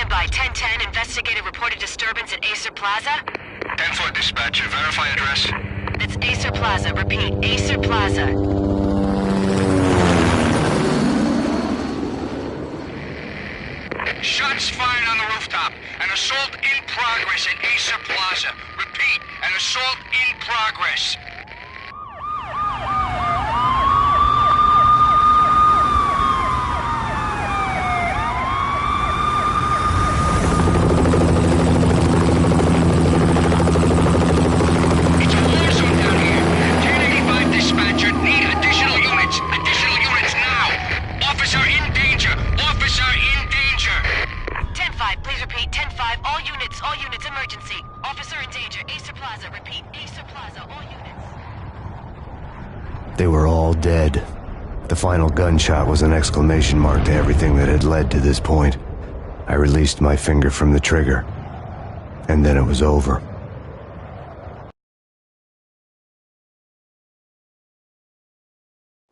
Standby, 1010, investigated reported disturbance at Acer Plaza. 10-4 dispatcher, verify address. That's Acer Plaza, repeat, Acer Plaza. Shots fired on the rooftop. An assault in progress at Acer Plaza. Repeat, an assault in progress. It's a war zone down here. 1085 dispatcher, need additional units. Additional units now. Officer in danger. Officer in danger. 10-5, please repeat, 10-5, all units, emergency. Officer in danger, Acer Plaza, repeat, Acer Plaza, all units. They were all dead. The final gunshot was an exclamation mark to everything that had led to this point. I released my finger from the trigger, and then it was over.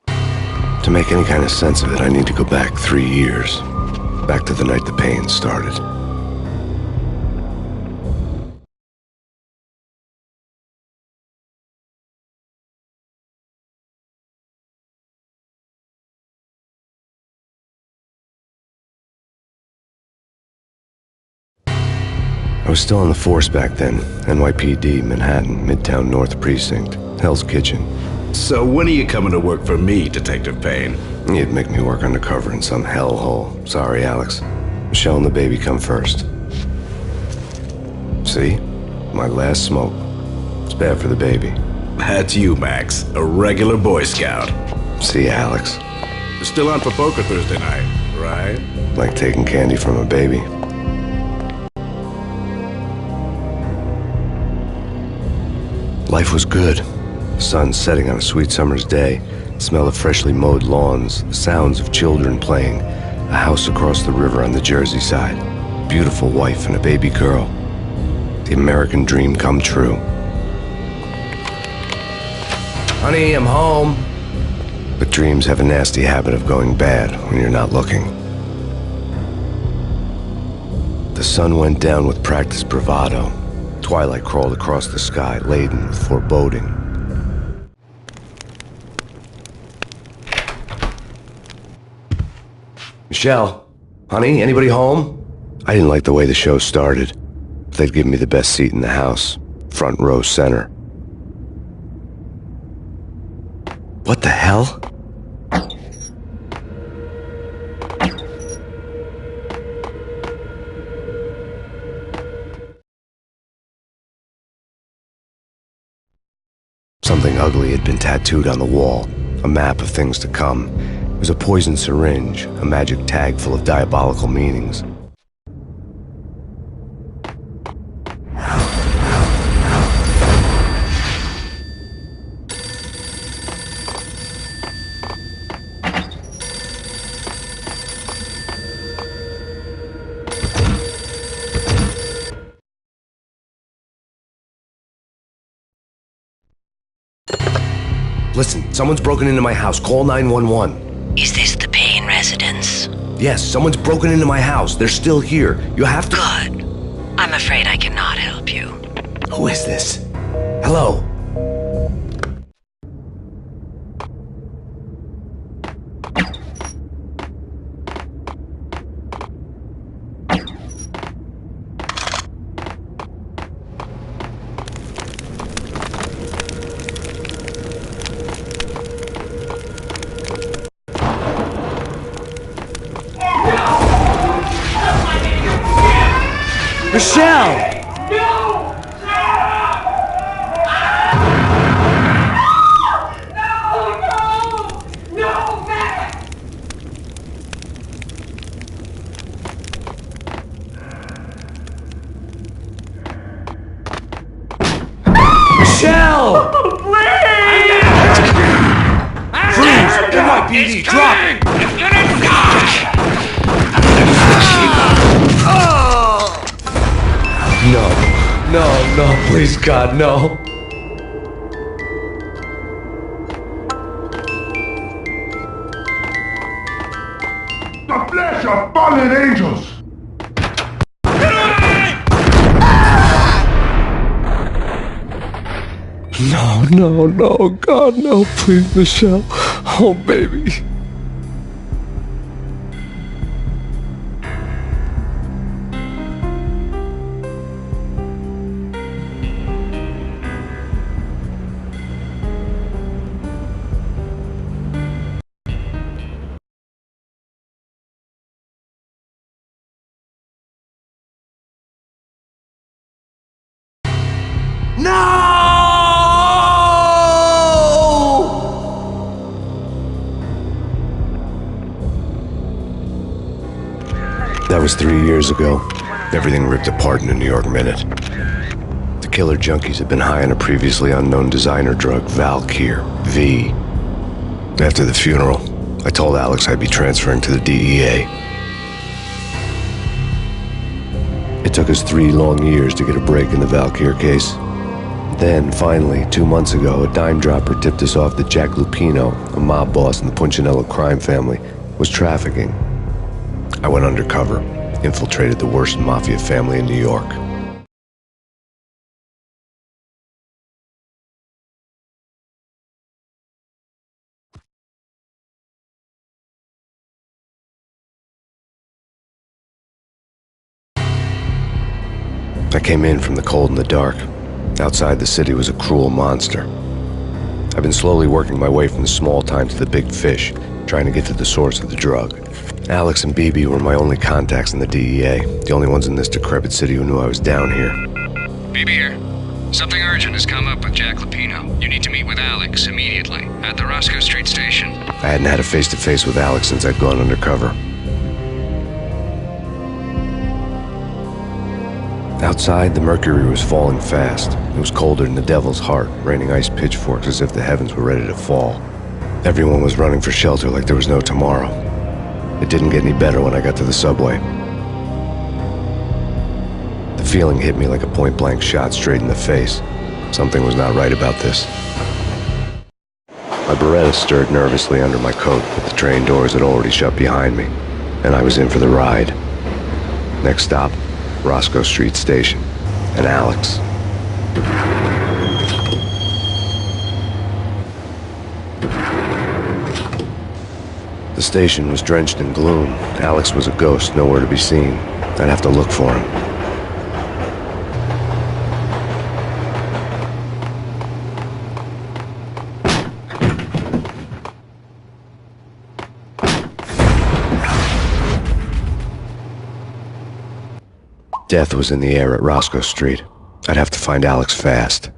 To make any kind of sense of it, I need to go back 3 years. Back to the night the Payne started. I was still on the force back then. NYPD, Manhattan, Midtown North Precinct, Hell's Kitchen. So when are you coming to work for me, Detective Payne? You'd make me work undercover in some hellhole. Sorry, Alex. Michelle and the baby come first. See? My last smoke. It's bad for the baby. That's you, Max. A regular Boy Scout. See, Alex. Still on for poker Thursday night, right? Like taking candy from a baby. Life was good. The sun setting on a sweet summer's day, the smell of freshly mowed lawns, the sounds of children playing, a house across the river on the Jersey side, beautiful wife and a baby girl. The American dream come true. Honey, I'm home. But dreams have a nasty habit of going bad when you're not looking. The sun went down with practiced bravado. Twilight crawled across the sky, laden with foreboding. Michelle, honey, anybody home? I didn't like the way the show started. They'd give me the best seat in the house, front row center. What the hell? Something ugly had been tattooed on the wall, a map of things to come. It was a poisoned syringe, a magic tag full of diabolical meanings. Listen, someone's broken into my house. Call 911. Is this the Payne residence? Yes, someone's broken into my house. They're still here. You have to... Good. I'm afraid I cannot help you. Who is this? Hello? Michelle! Michelle! Please! Freeze! NYPD, drop it! You're gonna die! No, please, God, no. The flesh of fallen angels! No, God, no, please, Michelle. Oh, baby. That was 3 years ago. Everything ripped apart in a New York minute. The killer junkies had been high on a previously unknown designer drug, Valkyr, V. After the funeral, I told Alex I'd be transferring to the DEA. It took us 3 long years to get a break in the Valkyr case. Then, finally, 2 months ago, a dime dropper tipped us off that Jack Lupino, a mob boss in the Punchinello crime family, was trafficking. I went undercover, infiltrated the worst mafia family in New York. I came in from the cold and the dark. Outside, the city was a cruel monster. I've been slowly working my way from the small time to the big fish, trying to get to the source of the drug. Alex and BB were my only contacts in the DEA, the only ones in this decrepit city who knew I was down here. BB here. Something urgent has come up with Jack Lupino. You need to meet with Alex immediately at the Roscoe Street station. I hadn't had a face-to-face with Alex since I'd gone undercover. Outside, the mercury was falling fast. It was colder than the devil's heart, raining ice pitchforks as if the heavens were ready to fall. Everyone was running for shelter like there was no tomorrow. It didn't get any better when I got to the subway. The feeling hit me like a point-blank shot straight in the face. Something was not right about this. My Beretta stirred nervously under my coat, but the train doors had already shut behind me, and I was in for the ride. Next stop, Roscoe Street Station, and Alex. The station was drenched in gloom. Alex was a ghost, nowhere to be seen. I'd have to look for him. Death was in the air at Roscoe Street. I'd have to find Alex fast.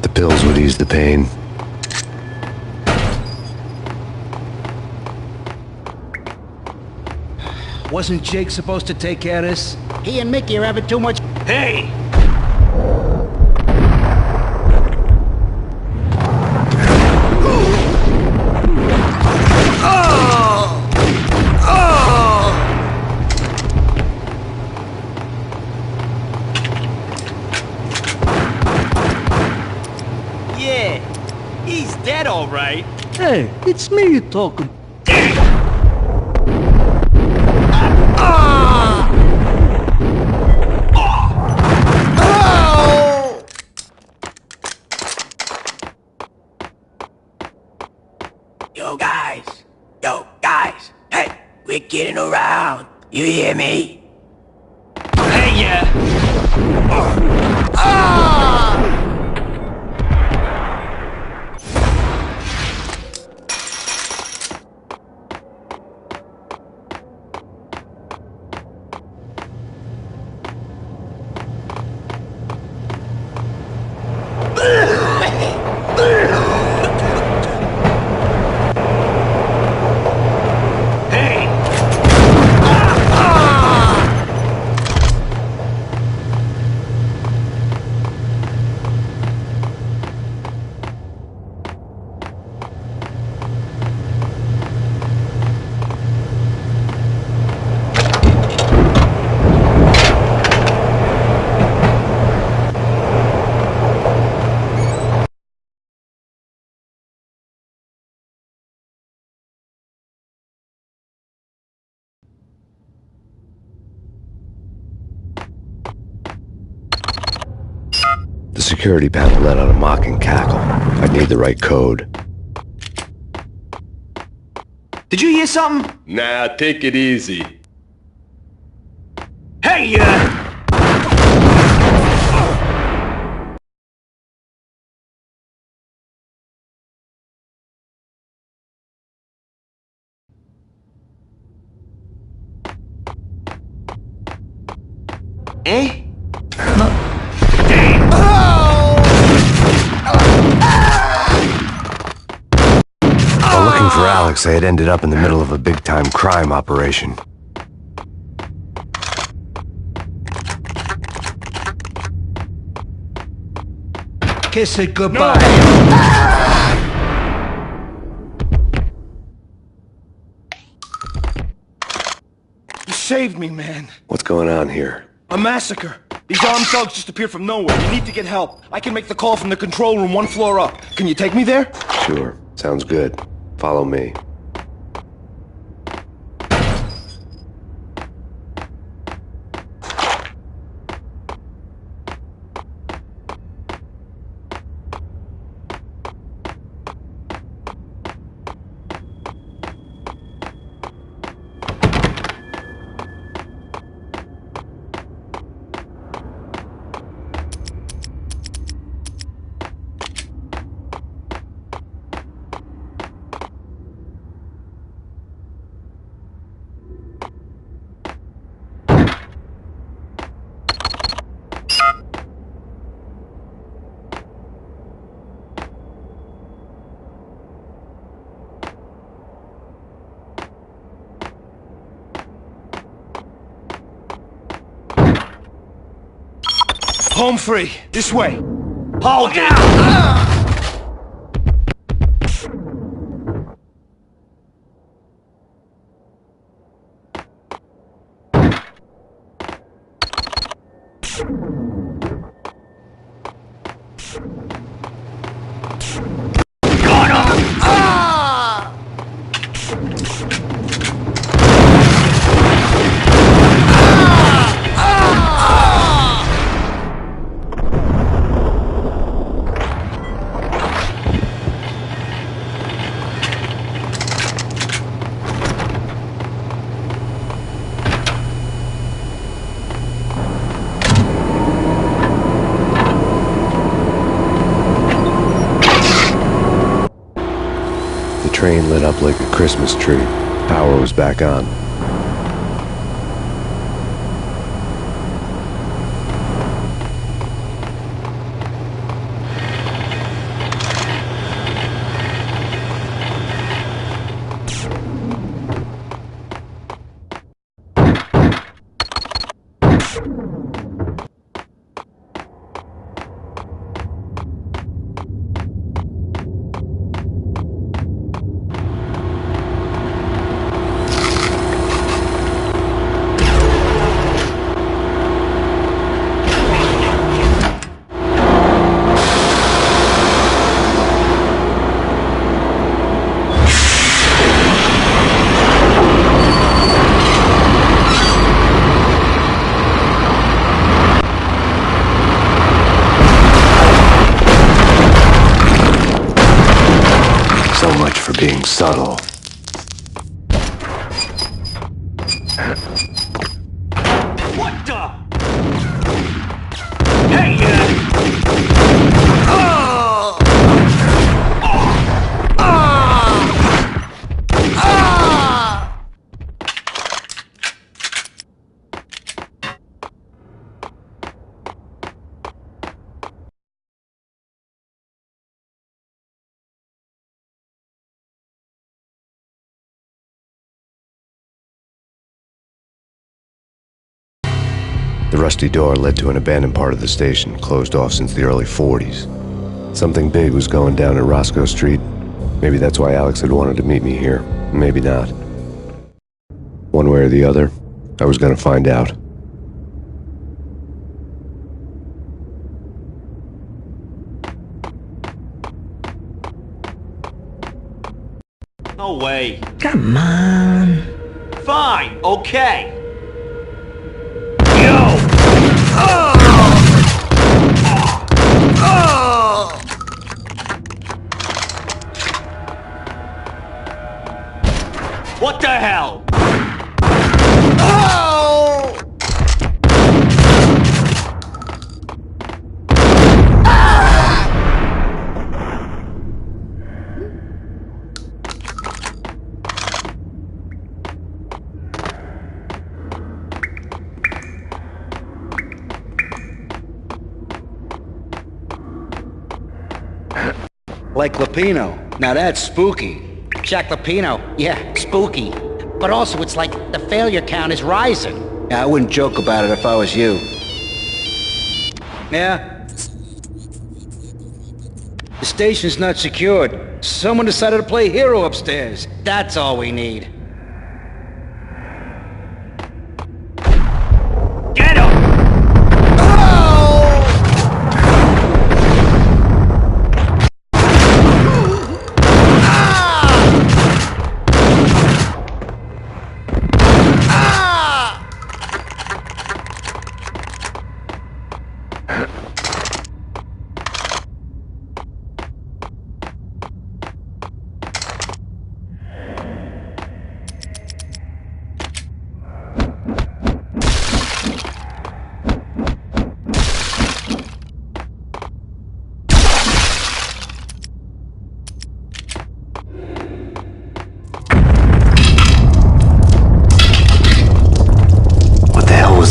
The pills would ease the pain. Wasn't Jake supposed to take care of this? He and Mickey are having too much... Hey! Yeah, he's dead all right. Hey, it's me you're talking. Yo, guys, hey, we're getting around. You hear me? Hey, yeah. security panel let out a mocking cackle. I'd need the right code. Did you hear something? Nah, take it easy. Hey, Eh? While looking for Alex, I had ended up in the middle of a big-time crime operation. Kiss it goodbye. You saved me, man. What's going on here? A massacre. These armed thugs just appeared from nowhere. You need to get help. I can make the call from the control room 1 floor up. Can you take me there? Sure. Sounds good. Follow me. Home free. This way. Hold it! The train lit up like a Christmas tree. Power was back on. So much for being subtle. What the? Hey, The rusty door led to an abandoned part of the station, closed off since the early 40s. Something big was going down at Roscoe Street. Maybe that's why Alex had wanted to meet me here. Maybe not. One way or the other, I was gonna find out. no way. Come on. Fine, okay. Yo! What the hell? Like Lapino. Now that's spooky. Jack Lapino, yeah, spooky. But also it's like the failure count is rising. Yeah, I wouldn't joke about it if I was you. Yeah? The station's not secured. Someone decided to play hero upstairs. That's all we need. Get him!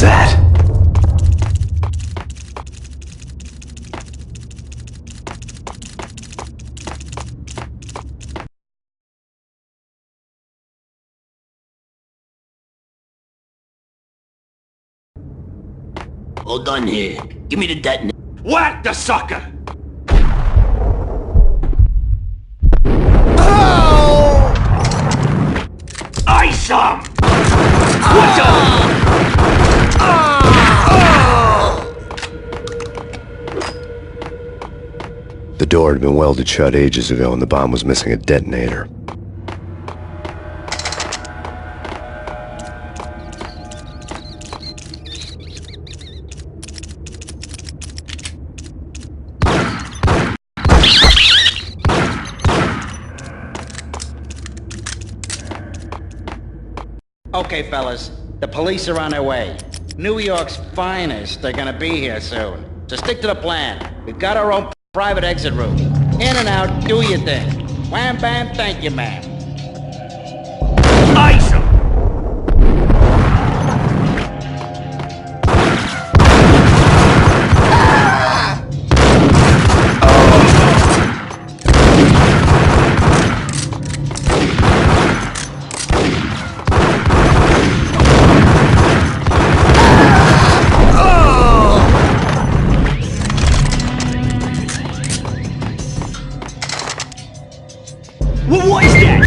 that? Hold on here. Give me the detonator. Whack the sucker! Ice him! What the? The door had been welded shut ages ago and the bomb was missing a detonator. Okay, fellas, the police are on their way. New York's finest are gonna be here soon. So stick to the plan. We've got our own private exit route. In and out, do your thing. Wham bam, thank you, ma'am. Ice him! What is that?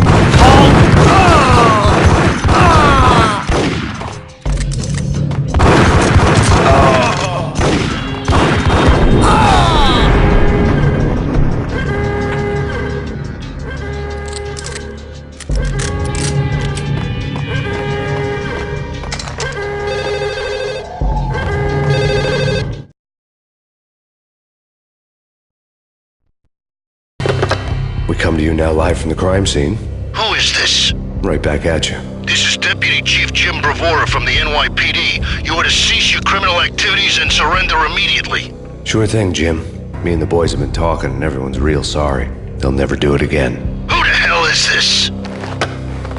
We come to you now live from the crime scene. Who is this? Right back at you. This is Deputy Chief Jim Bravura from the NYPD. You are to cease your criminal activities and surrender immediately. Sure thing, Jim. Me and the boys have been talking and everyone's real sorry. They'll never do it again. Who the hell is this?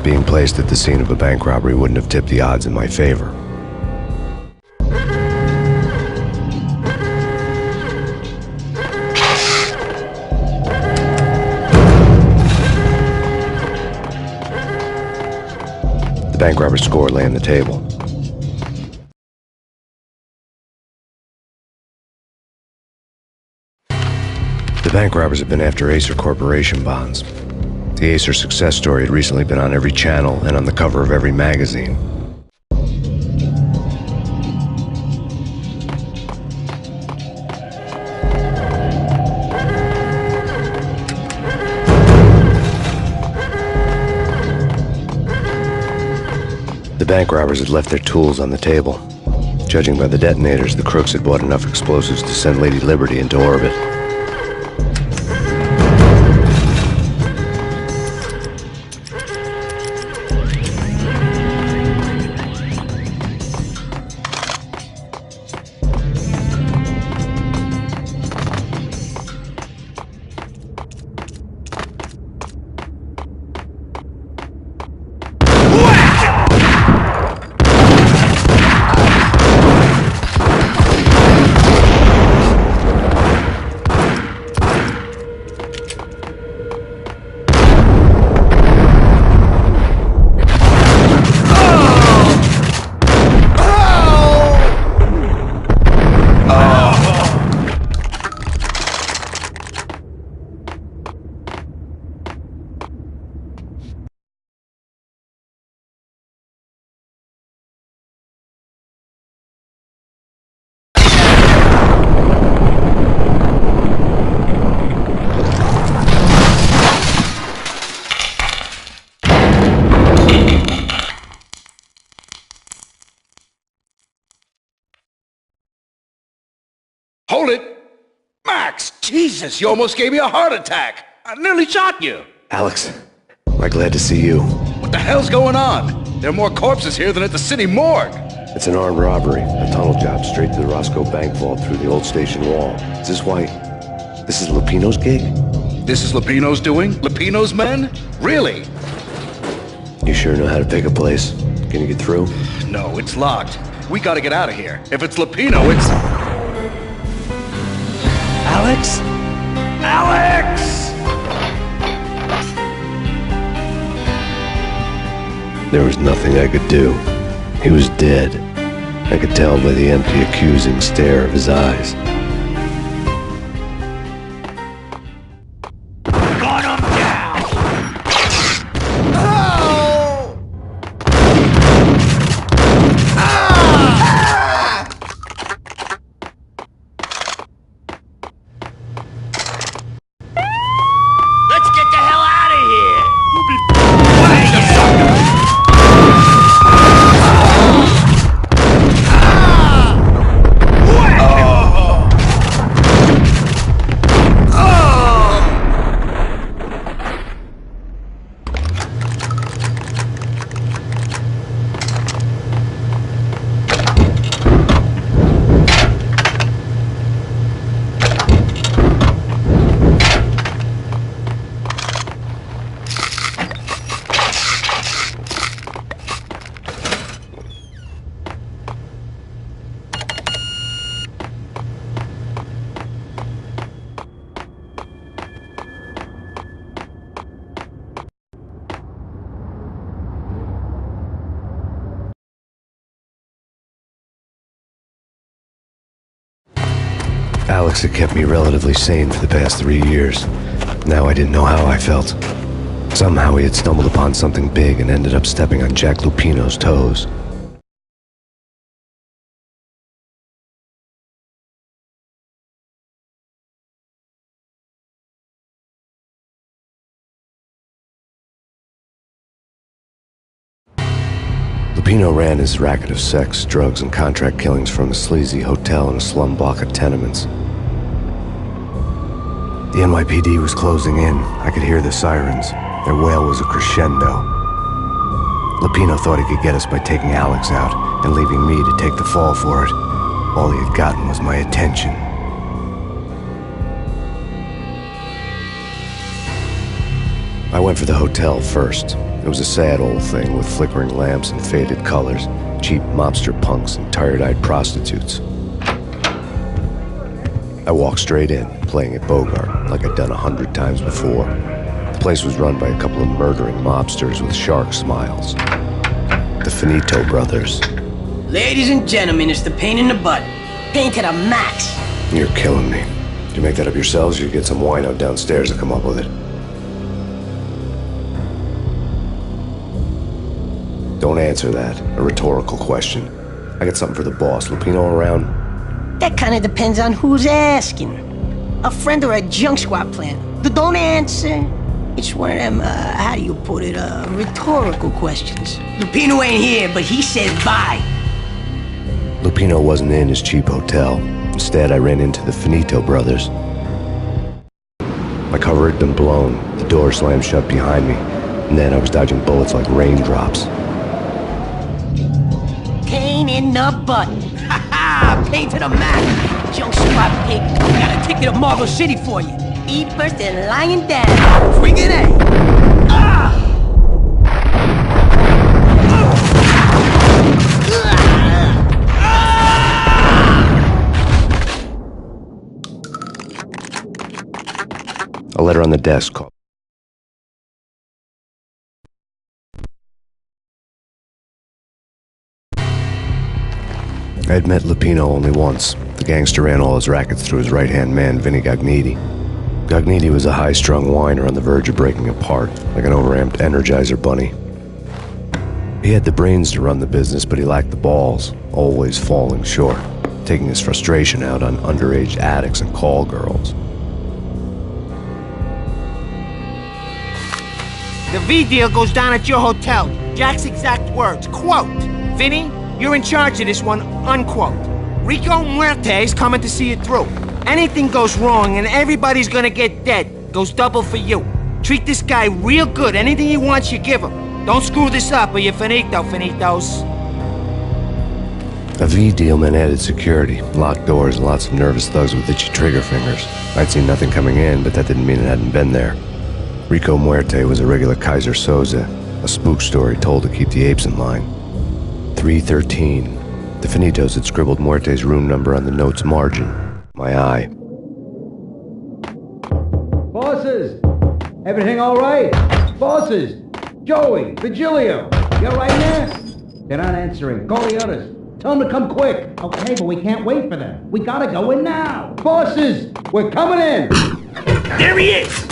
Being placed at the scene of a bank robbery wouldn't have tipped the odds in my favor. The bank robber's score lay on the table. The bank robbers have been after Acer Corporation bonds. The Acer success story had recently been on every channel and on the cover of every magazine. The bank robbers had left their tools on the table. Judging by the detonators, the crooks had bought enough explosives to send Lady Liberty into orbit. hold it! Max, Jesus, you almost gave me a heart attack! I nearly shot you! Alex, am I glad to see you? What the hell's going on? There are more corpses here than at the city morgue! It's an armed robbery, a tunnel job straight to the Roscoe Bank vault through the old station wall. Is this why... this is Lupino's gig? This is Lupino's doing? Lupino's men? Really? You sure know how to pick a place? Can you get through? No, it's locked. We gotta get out of here. If it's Lupino, it's... Alex? Alex! There was nothing I could do. He was dead. I could tell by the empty, accusing stare of his eyes. Gun him down! Let's get the hell out of here! Alex had kept me relatively sane for the past 3 years. Now I didn't know how I felt. Somehow he had stumbled upon something big and ended up stepping on Jack Lupino's toes. Lupino ran his racket of sex, drugs, and contract killings from a sleazy hotel in a slum block of tenements. The NYPD was closing in. I could hear the sirens. Their wail was a crescendo. Lupino thought he could get us by taking Alex out and leaving me to take the fall for it. All he had gotten was my attention. I went for the hotel first. It was a sad old thing with flickering lamps and faded colors, cheap mobster punks and tired-eyed prostitutes. I walked straight in, playing at Bogart, like I'd done 100 times before. The place was run by a couple of murdering mobsters with shark smiles. The Finito brothers. Ladies and gentlemen, it's the Payne in the butt. Payne to the max. You're killing me. Did you make that up yourselves, or you get some wino downstairs to come up with it? Don't answer that. A rhetorical question. I got something for the boss. Lupino around? That kind of depends on who's asking. A friend or a junk squad plan. Don't answer. It's one of them, how do you put it, rhetorical questions. Lupino ain't here, but he said bye. Lupino wasn't in his cheap hotel. Instead, I ran into the Finito brothers. My cover had been blown. The door slammed shut behind me. And then I was dodging bullets like raindrops. Payne in the butt. Ha ha! Payne to the max. Junk squad pig. We got a ticket to Marble City for you. Eat first and lying down. Friggin' A. Ah! A letter on the desk called. I had met Lupino only once. The gangster ran all his rackets through his right-hand man, Vinny Gagniti. Gagniti was a high-strung whiner on the verge of breaking apart, like an overamped Energizer bunny. He had the brains to run the business, but he lacked the balls, always falling short, taking his frustration out on underage addicts and call girls. The V deal goes down at your hotel. Jack's exact words, quote, "Vinny, you're in charge of this one," unquote. Rico Muerte's coming to see it through. Anything goes wrong and everybody's gonna get dead. Goes double for you. Treat this guy real good. Anything he wants, you give him. Don't screw this up or you're finito, finitos. A V deal meant added security, locked doors, and lots of nervous thugs with itchy trigger fingers. I'd seen nothing coming in, but that didn't mean it hadn't been there. Rico Muerte was a regular Kaiser Soze, a spook story told to keep the apes in line. 313. The Finitos had scribbled Muerte's room number on the note's margin. My eye. Bosses! Everything all right? Bosses! Joey! Vigilio! You all right there? They're not answering. Call the others. Tell them to come quick. Okay, but we can't wait for them. We gotta go in now. Bosses! We're coming in! There he is!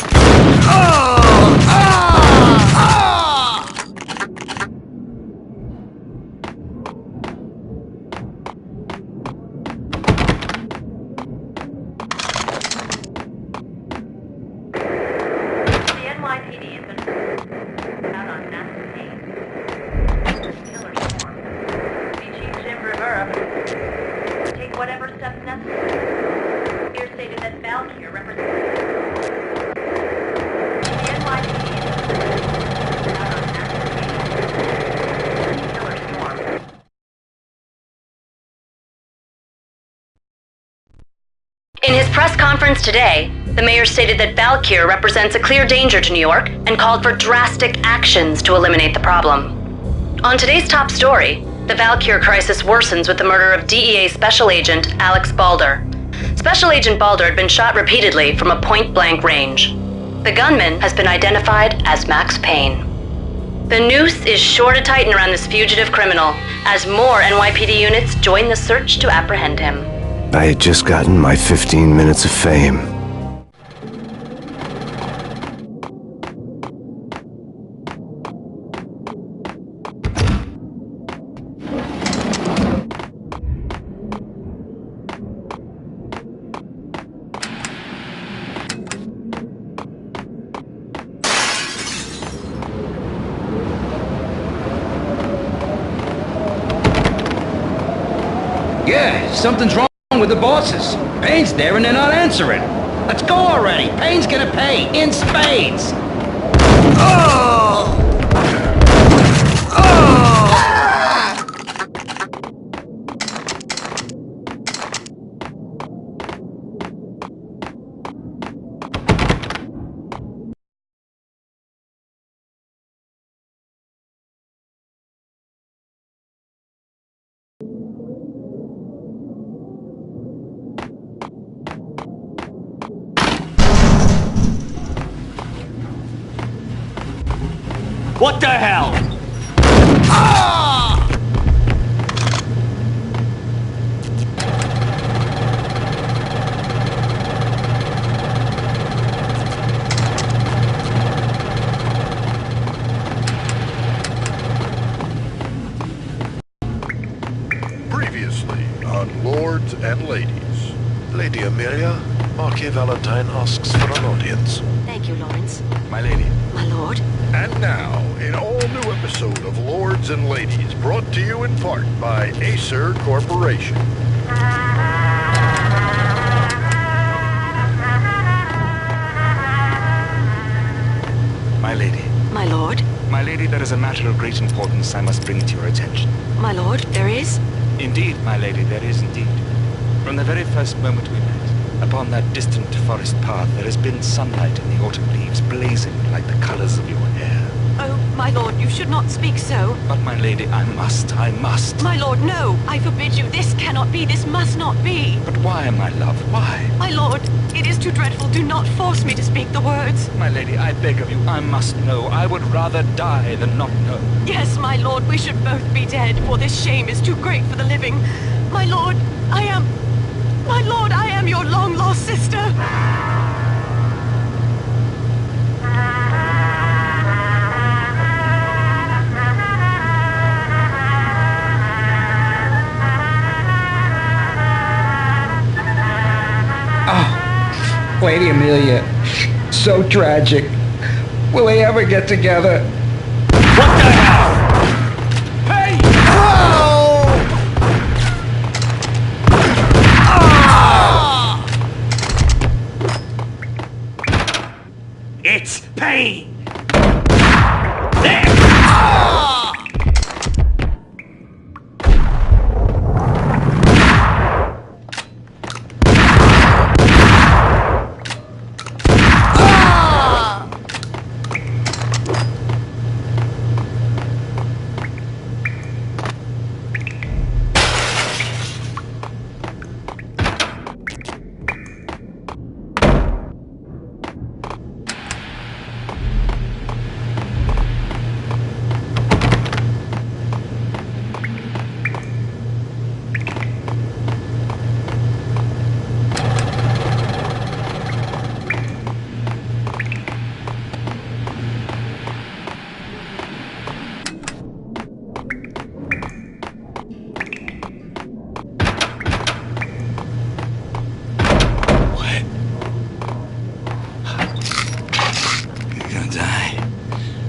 The NYPD has been out on Master Payne. Killer swarm. Chief Jim Rivera. Take whatever steps necessary. Here stated that Valkyrie represents the NYPD has been out on Master Payne. Killer swarm. In his press conference today, the mayor stated that Valkyrie represents a clear danger to New York and called for drastic actions to eliminate the problem. On today's top story, the Valkyrie crisis worsens with the murder of DEA Special Agent Alex Balder. Special Agent Balder had been shot repeatedly from a point-blank range. The gunman has been identified as Max Payne. The noose is sure to tighten around this fugitive criminal as more NYPD units join the search to apprehend him. I had just gotten my 15 minutes of fame. Yeah, something's wrong with the bosses. Payne's there and they're not answering. Let's go already. Payne's gonna pay in spades. What the hell? Previously on Lords and Ladies. Lady Amelia, Marquis Valentine asks for an audience. Thank you, Lawrence. My lady. My lord. And now, an all-new episode of Lords and Ladies, brought to you in part by Acer Corporation. My lady. My lord. My lady, there is a matter of great importance I must bring to your attention. My lord, there is? Indeed, my lady, there is indeed. From the very first moment we met, upon that distant forest path, there has been sunlight in the autumn leaves blazing like the colors of your hair. Oh, my lord, you should not speak so. But my lady, I must. My lord, no! I forbid you. This cannot be. This must not be. But why, my love, why? My lord, it is too dreadful. Do not force me to speak the words. My lady, I beg of you, I must know. I would rather die than not know. Yes, my lord, we should both be dead, for this shame is too great for the living. My lord, I am your long-lost sister. Oh, Lady Amelia, so tragic. Will they ever get together? What the hell? Hey!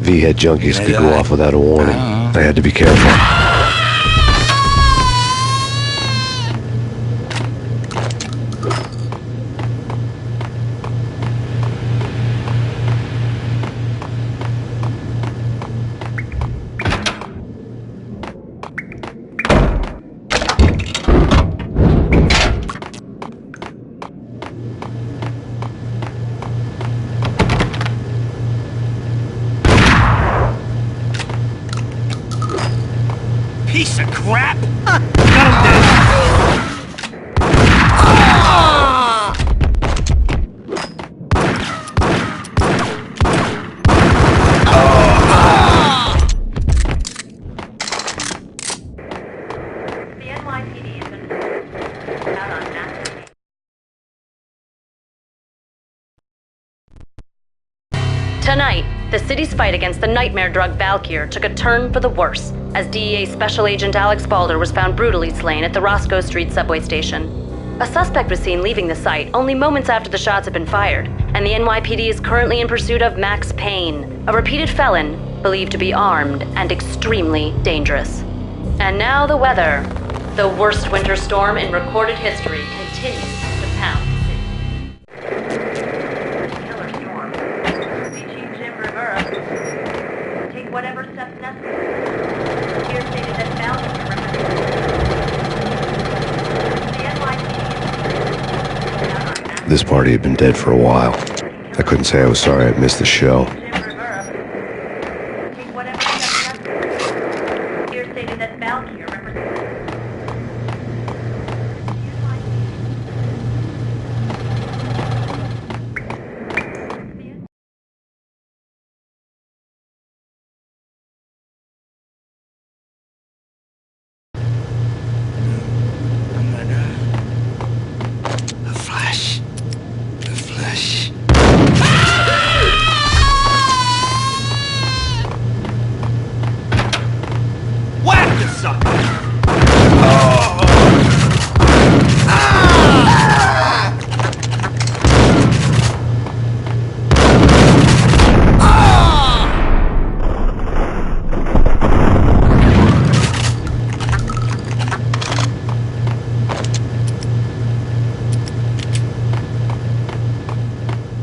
V-head junkies could go off without a warning. I had to be careful. Piece of crap! Got him dead! The NYPD has been out on massive. Tonight, the city's fight against the nightmare drug Valkyr took a turn for the worse, as DEA Special Agent Alex Balder was found brutally slain at the Roscoe Street subway station. A suspect was seen leaving the site only moments after the shots had been fired, and the NYPD is currently in pursuit of Max Payne, a repeated felon believed to be armed and extremely dangerous. And now the weather. The worst winter storm in recorded history continues to pound the city. Killer storm. Chief Jim Rivera. Take whatever steps necessary. Here stated that Valkyr represents This party had been dead for a while. I couldn't say I was sorry I'd missed the show. Here stated that Valkyr represents. Whack the sucker!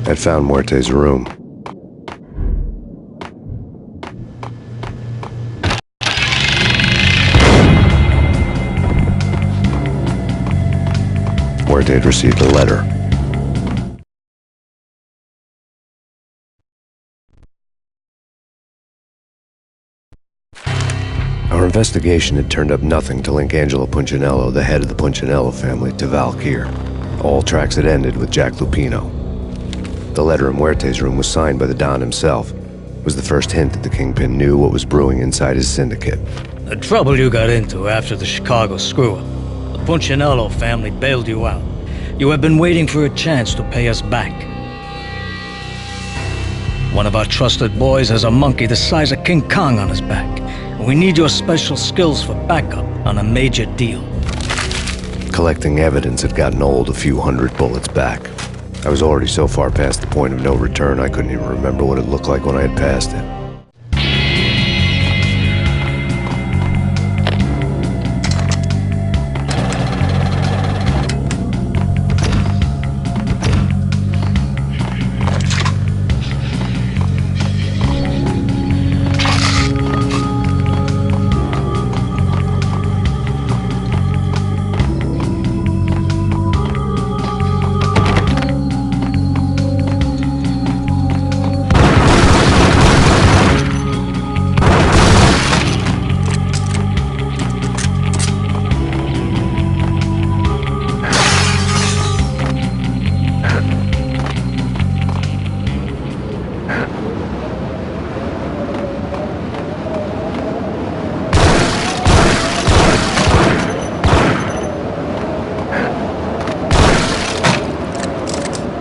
I'd found Muerte's room. Muerte had received a letter. Our investigation had turned up nothing to link Angelo Punchinello, the head of the Punchinello family, to Valkyr. All tracks had ended with Jack Lupino. The letter in Muerte's room was signed by the Don himself. It was the first hint that the Kingpin knew what was brewing inside his syndicate. The trouble you got into after the Chicago screw-up. The Punchinello family bailed you out. You have been waiting for a chance to pay us back. One of our trusted boys has a monkey the size of King Kong on his back. And we need your special skills for backup on a major deal. Collecting evidence had gotten old a few hundred bullets back. I was already so far past the point of no return I couldn't even remember what it looked like when I had passed it.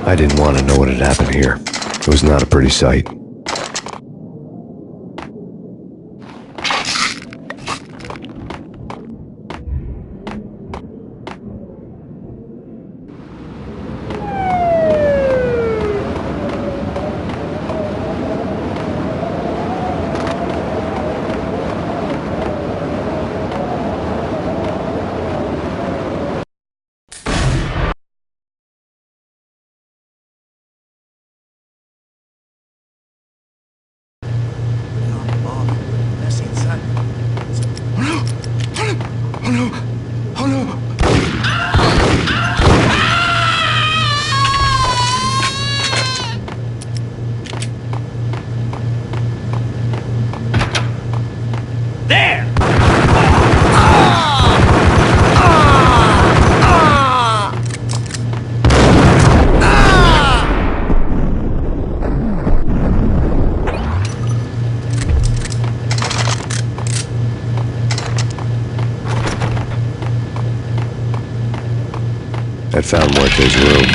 I didn't want to know what had happened here. It was not a pretty sight. no! Oh no! There! I found Muerte's room.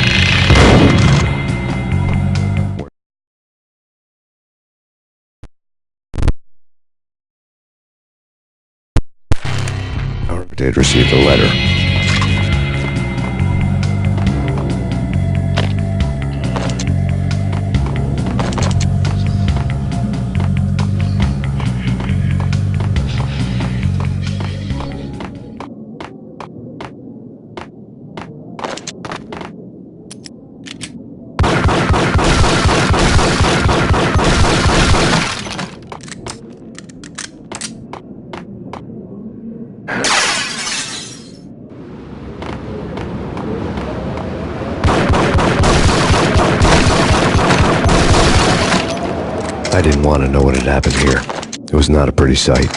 They'd received a letter. I didn't want to know what had happened here. It was not a pretty sight.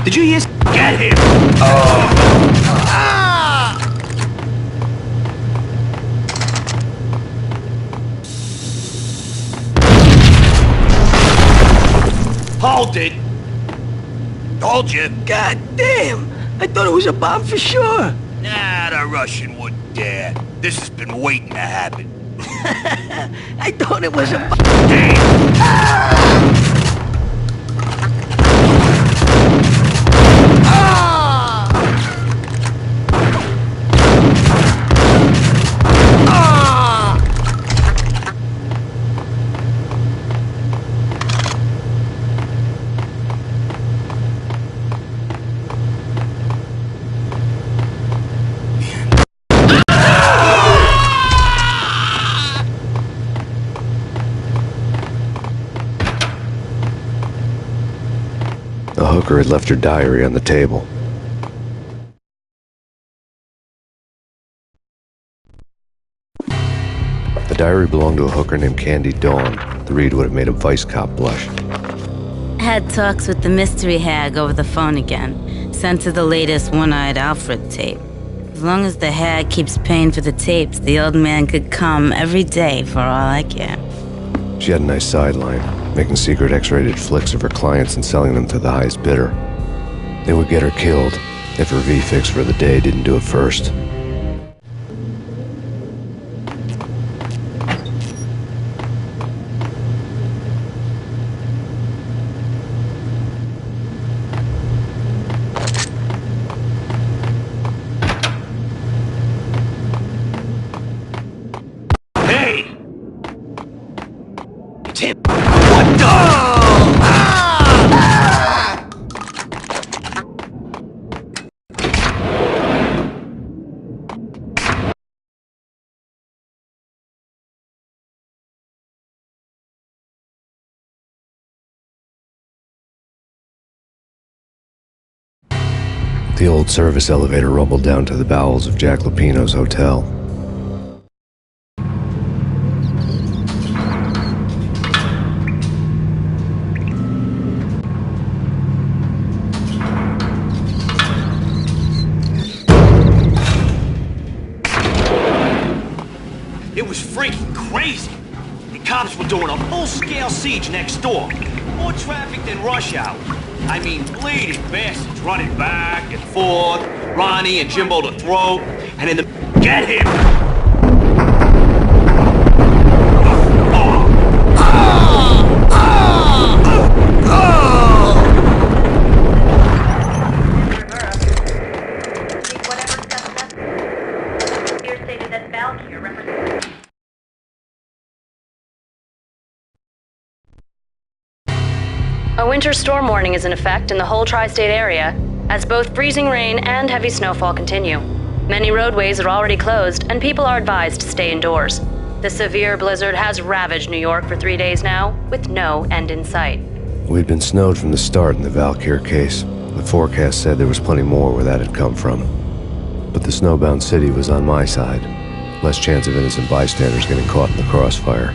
Did you hear? Get him! Oh! Ah! Hold it! Told you. God damn! I thought it was a bomb for sure. Nah, the Russian wouldn't dare. This has been waiting to happen. I thought it was a bomb. Damn! Ah! The hooker had left her diary on the table. The diary belonged to a hooker named Candy Dawn. The read would have made a vice cop blush. Had talks with the mystery hag over the phone again. Sent her the latest One-Eyed Alfred tape. As long as the hag keeps paying for the tapes, the old man could come every day for all I care. She had a nice sideline, making secret X-rated flicks of her clients and selling them to the highest bidder. They would get her killed if her V-fix for the day didn't do it first. Hey! It's him! What the? The old service elevator rumbled down to the bowels of Jack Lupino's hotel. It was freaking crazy. The cops were doing a full-scale siege next door. More traffic than rush hour. I mean, bleeding bastards running back and forth, Ronnie and Jimbo to throw, and in the... Get him! A winter storm warning is in effect in the whole tri-state area, as both freezing rain and heavy snowfall continue. Many roadways are already closed, and people are advised to stay indoors. The severe blizzard has ravaged New York for 3 days now, with no end in sight. We'd been snowed from the start in the Valkyr case. The forecast said there was plenty more where that had come from. But the snowbound city was on my side. Less chance of innocent bystanders getting caught in the crossfire.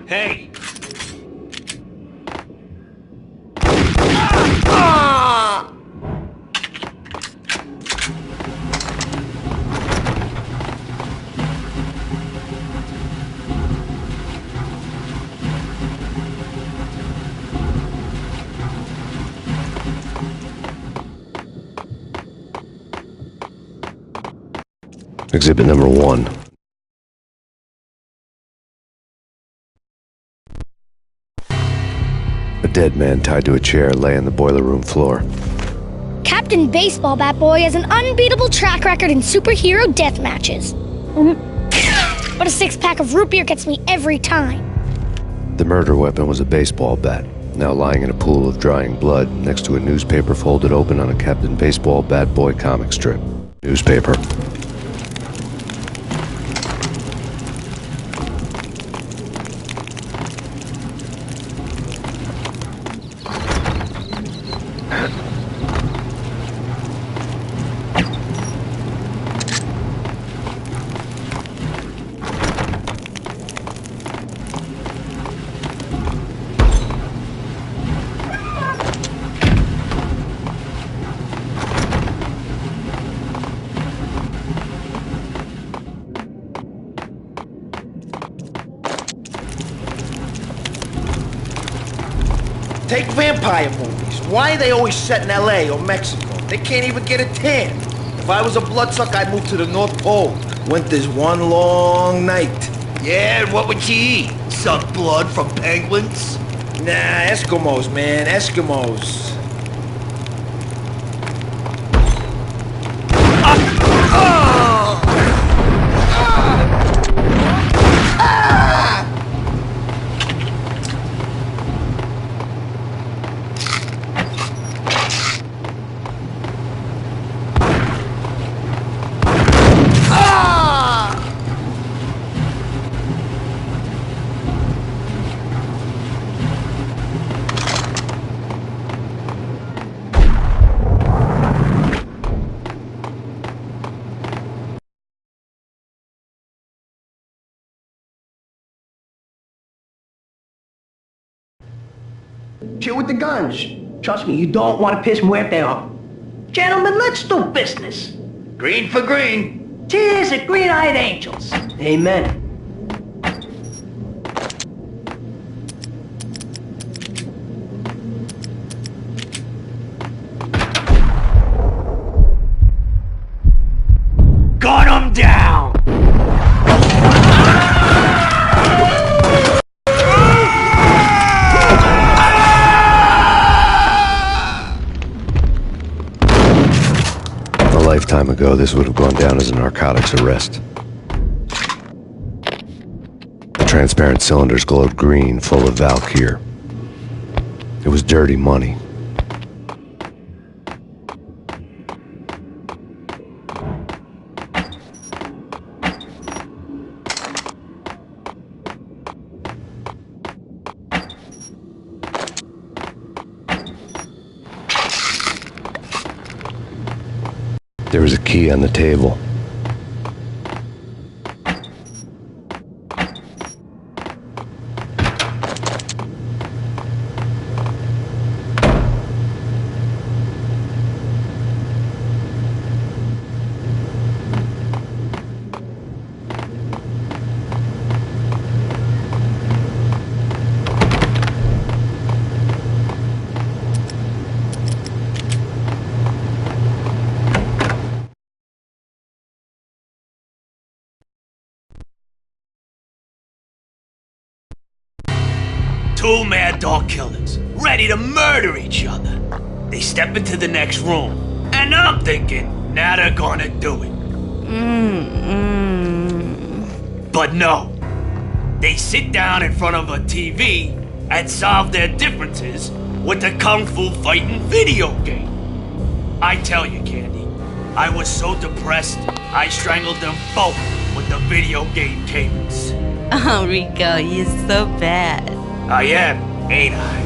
Hey! Exhibit number 1. A dead man tied to a chair lay on the boiler room floor. Captain Baseball Bat Boy has an unbeatable track record in superhero death matches. But a 6-pack of root beer gets me every time. The murder weapon was a baseball bat, now lying in a pool of drying blood next to a newspaper folded open on a Captain Baseball Bat Boy comic strip. Newspaper. Take vampire movies. Why are they always set in LA or Mexico? They can't even get a tan. If I was a bloodsucker, I'd move to the North Pole. Winter's one long night. Yeah, and what would you eat? Suck blood from penguins? Nah, Eskimos, man, Eskimos. Chill with the guns. Trust me, you don't want to piss muerte off. Gentlemen, let's do business. Green for green. Cheers at green-eyed angels. Amen. Gun 'em down! A lifetime ago, this would have gone down as a narcotics arrest. The transparent cylinders glowed green, full of Valkyr. It was dirty money. There was a key on the table. Two mad dog killers, ready to murder each other. They step into the next room, and I'm thinking, now they're gonna do it. But no. They sit down in front of a TV and solve their differences with the Kung Fu fighting video game. I tell you, Candy, I was so depressed, I strangled them both with the video game cables. Oh, Rico, you're so bad. I am, ain't I?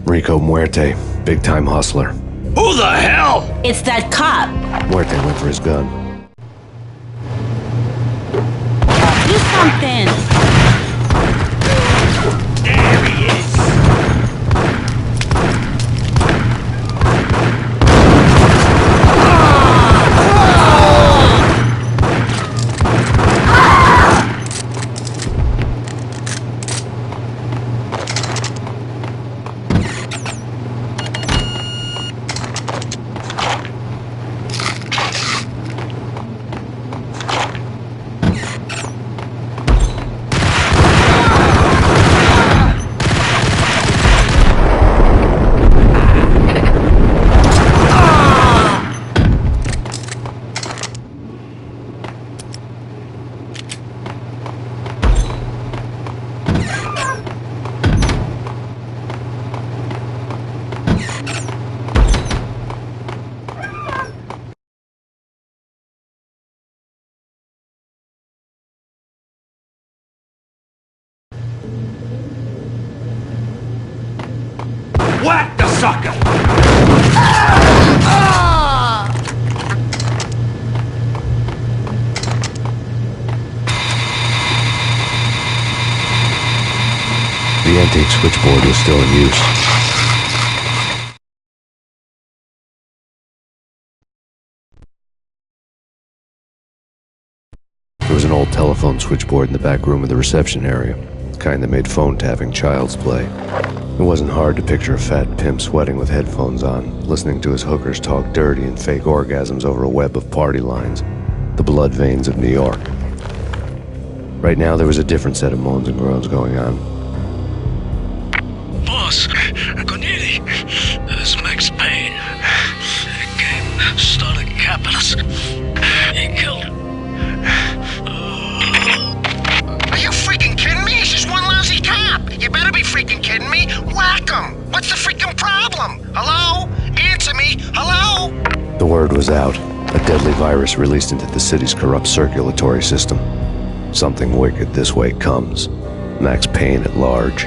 Rico Muerte, big-time hustler. Who the hell? It's that cop. Muerte went for his gun. Do something. There he is. Whack the sucker! The antique switchboard was still in use. There was an old telephone switchboard in the back room of the reception area, the kind that made phone tapping child's play. It wasn't hard to picture a fat pimp sweating with headphones on, listening to his hookers talk dirty and fake orgasms over a web of party lines, the blood veins of New York. Right now, there was a different set of moans and groans going on. Boss, Cornelia, this is Max Payne. The game started Capitulus. He killed him. Are you freaking kidding me? He's just one lousy cop. You better be freaking kidding me. Whack him. What's the freaking problem? Hello? Answer me. Hello? The word was out. A deadly virus released into the city's corrupt circulatory system. Something wicked this way comes. Max Payne at large.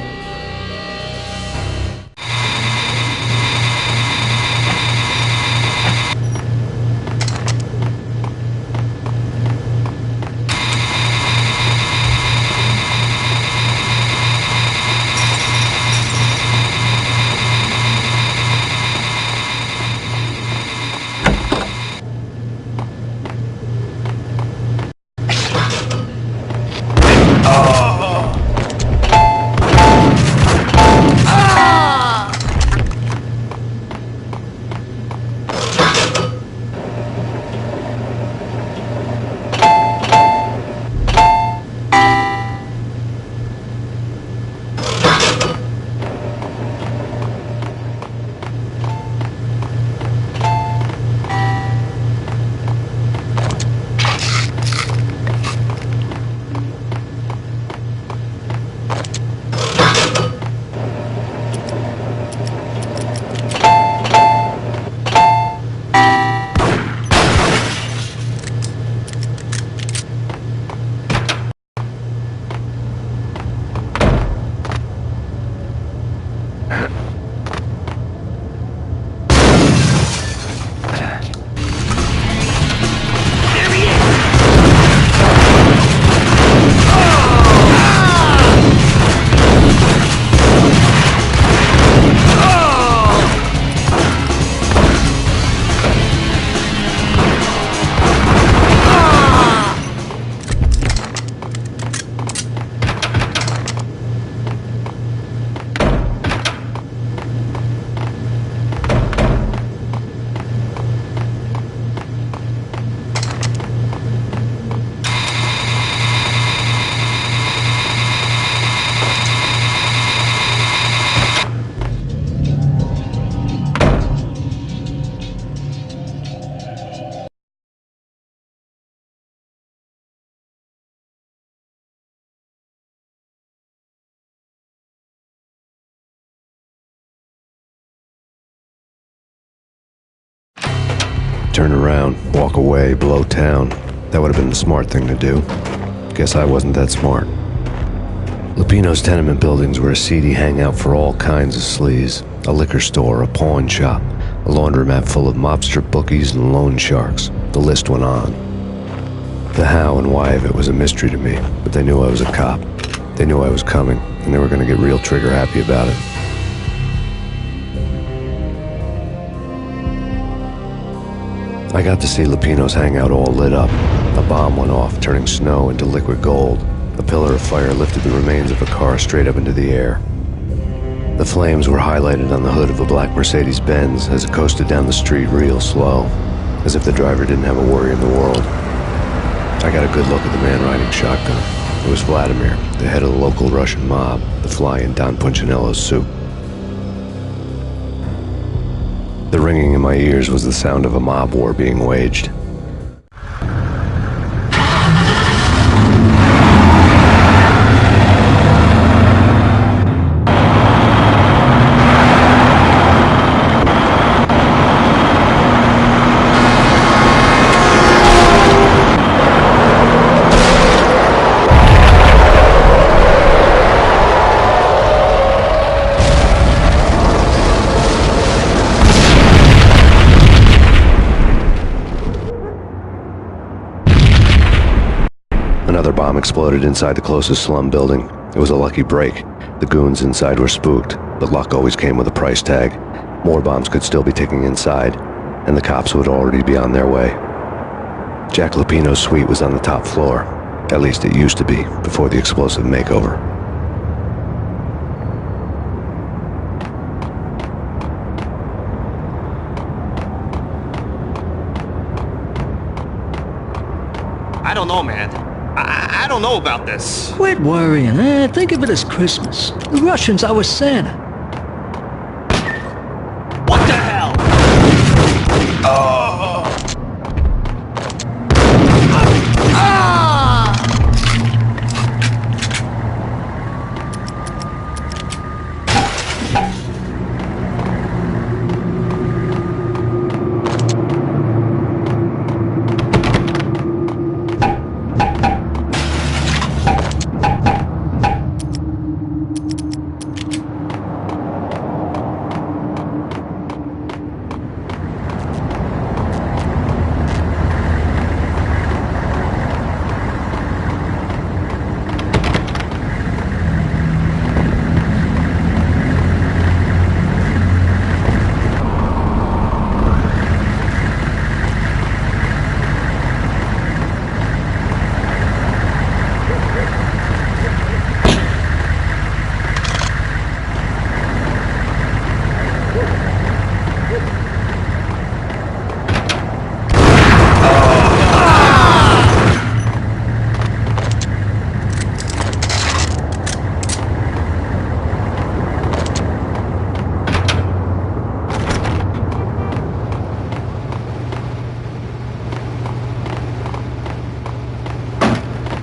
turn around, walk away, blow town. That would have been the smart thing to do. Guess I wasn't that smart. Lupino's tenement buildings were a seedy hangout for all kinds of sleaze. A liquor store, a pawn shop, a laundromat full of mobster bookies and loan sharks. The list went on. The how and why of it was a mystery to me, but they knew I was a cop. They knew I was coming, and they were going to get real trigger happy about it. I got to see Lupino's hangout all lit up. A bomb went off, turning snow into liquid gold. A pillar of fire lifted the remains of a car straight up into the air. The flames were highlighted on the hood of a black Mercedes-Benz as it coasted down the street real slow, as if the driver didn't have a worry in the world. I got a good look at the man riding shotgun. It was Vladimir, the head of the local Russian mob, the fly in Don Punchinello's soup. The ringing in my ears was the sound of a mob war being waged. Another bomb exploded inside the closest slum building. It was a lucky break. The goons inside were spooked, but luck always came with a price tag. More bombs could still be ticking inside, and the cops would already be on their way. Jack Lupino's suite was on the top floor. At least it used to be, before the explosive makeover. I don't know, man. I don't know about this. Quit worrying, Think of it as Christmas. The Russians are with Santa. What the hell?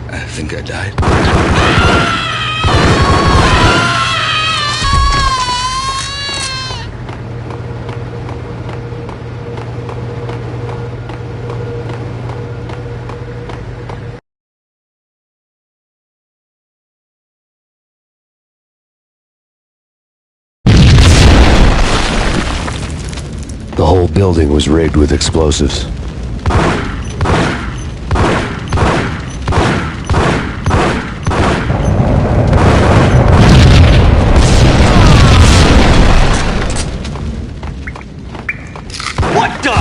I think I died. The whole building was rigged with explosives. What the?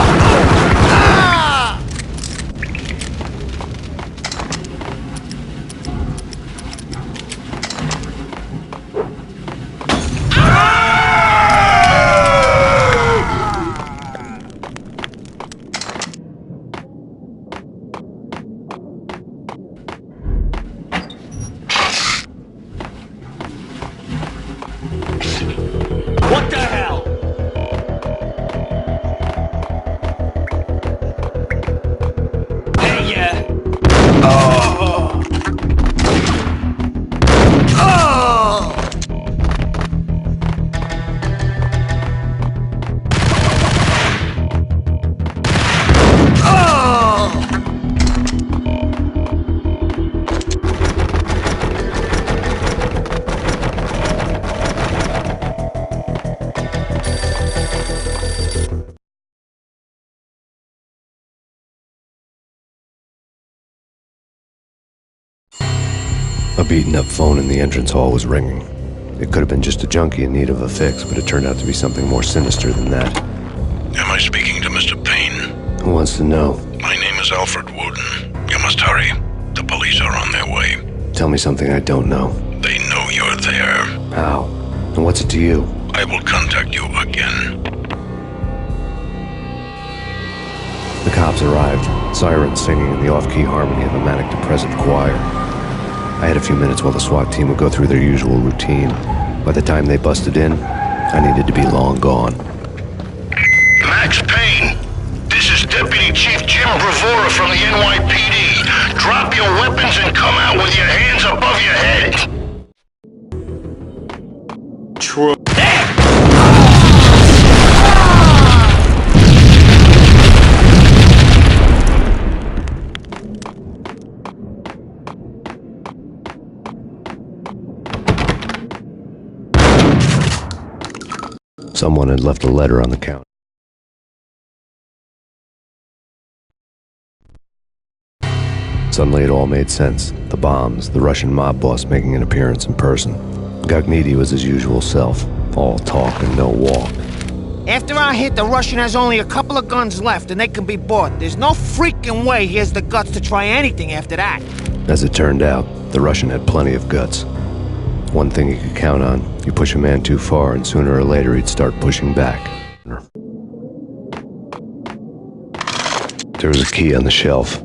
A beaten-up phone in the entrance hall was ringing. It could have been just a junkie in need of a fix, but it turned out to be something more sinister than that. Am I speaking to Mr. Payne? Who wants to know? My name is Alfred Wooden. You must hurry. The police are on their way. Tell me something I don't know. They know you're there. How? And what's it to you? I will contact you again. The cops arrived, sirens singing in the off-key harmony of a manic-depressive choir. I had a few minutes while the SWAT team would go through their usual routine. By the time they busted in, I needed to be long gone. Max Payne, this is Deputy Chief Jim Bravura from the NYPD. Drop your weapons and come out with your hands above your head. True. Someone had left a letter on the counter. Suddenly it all made sense. The bombs, the Russian mob boss making an appearance in person. Gognitti was his usual self, all talk and no walk. After our hit, the Russian has only a couple of guns left and they can be bought. There's no freaking way he has the guts to try anything after that. As it turned out, the Russian had plenty of guts. One thing you could count on, you push a man too far and sooner or later he'd start pushing back. There was a key on the shelf.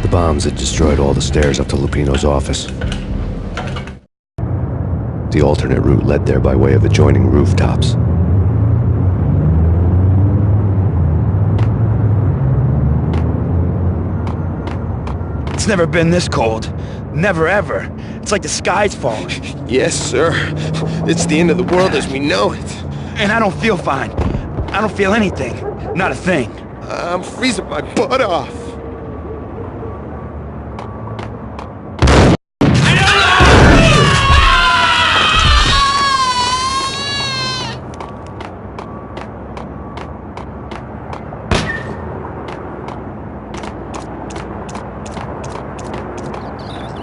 The bombs had destroyed all the stairs up to Lupino's office. The alternate route led there by way of adjoining rooftops. It's never been this cold. Never ever. It's like the sky's falling. Yes, sir. It's the end of the world as we know it. And I don't feel fine. I don't feel anything. Not a thing. I'm freezing my butt off.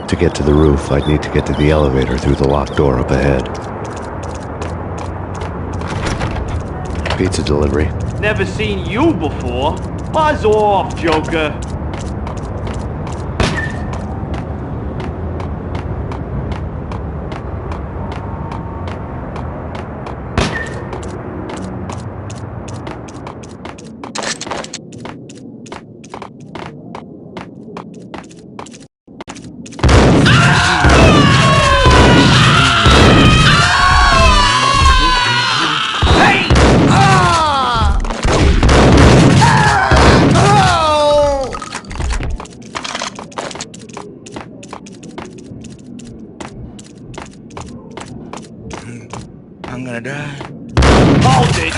To get to the roof, I'd need to get to the elevator through the locked door up ahead. Pizza delivery. Never seen you before. Buzz off, Joker. I'm gonna die. Hold it!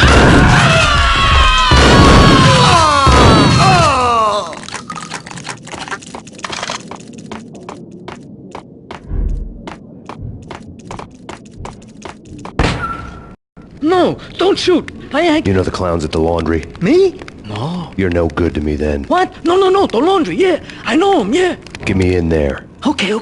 No, don't shoot. You know the clowns at the laundry? Me? No. You're no good to me then. What? No, the laundry, yeah. I know him, yeah. Get me in there. Okay.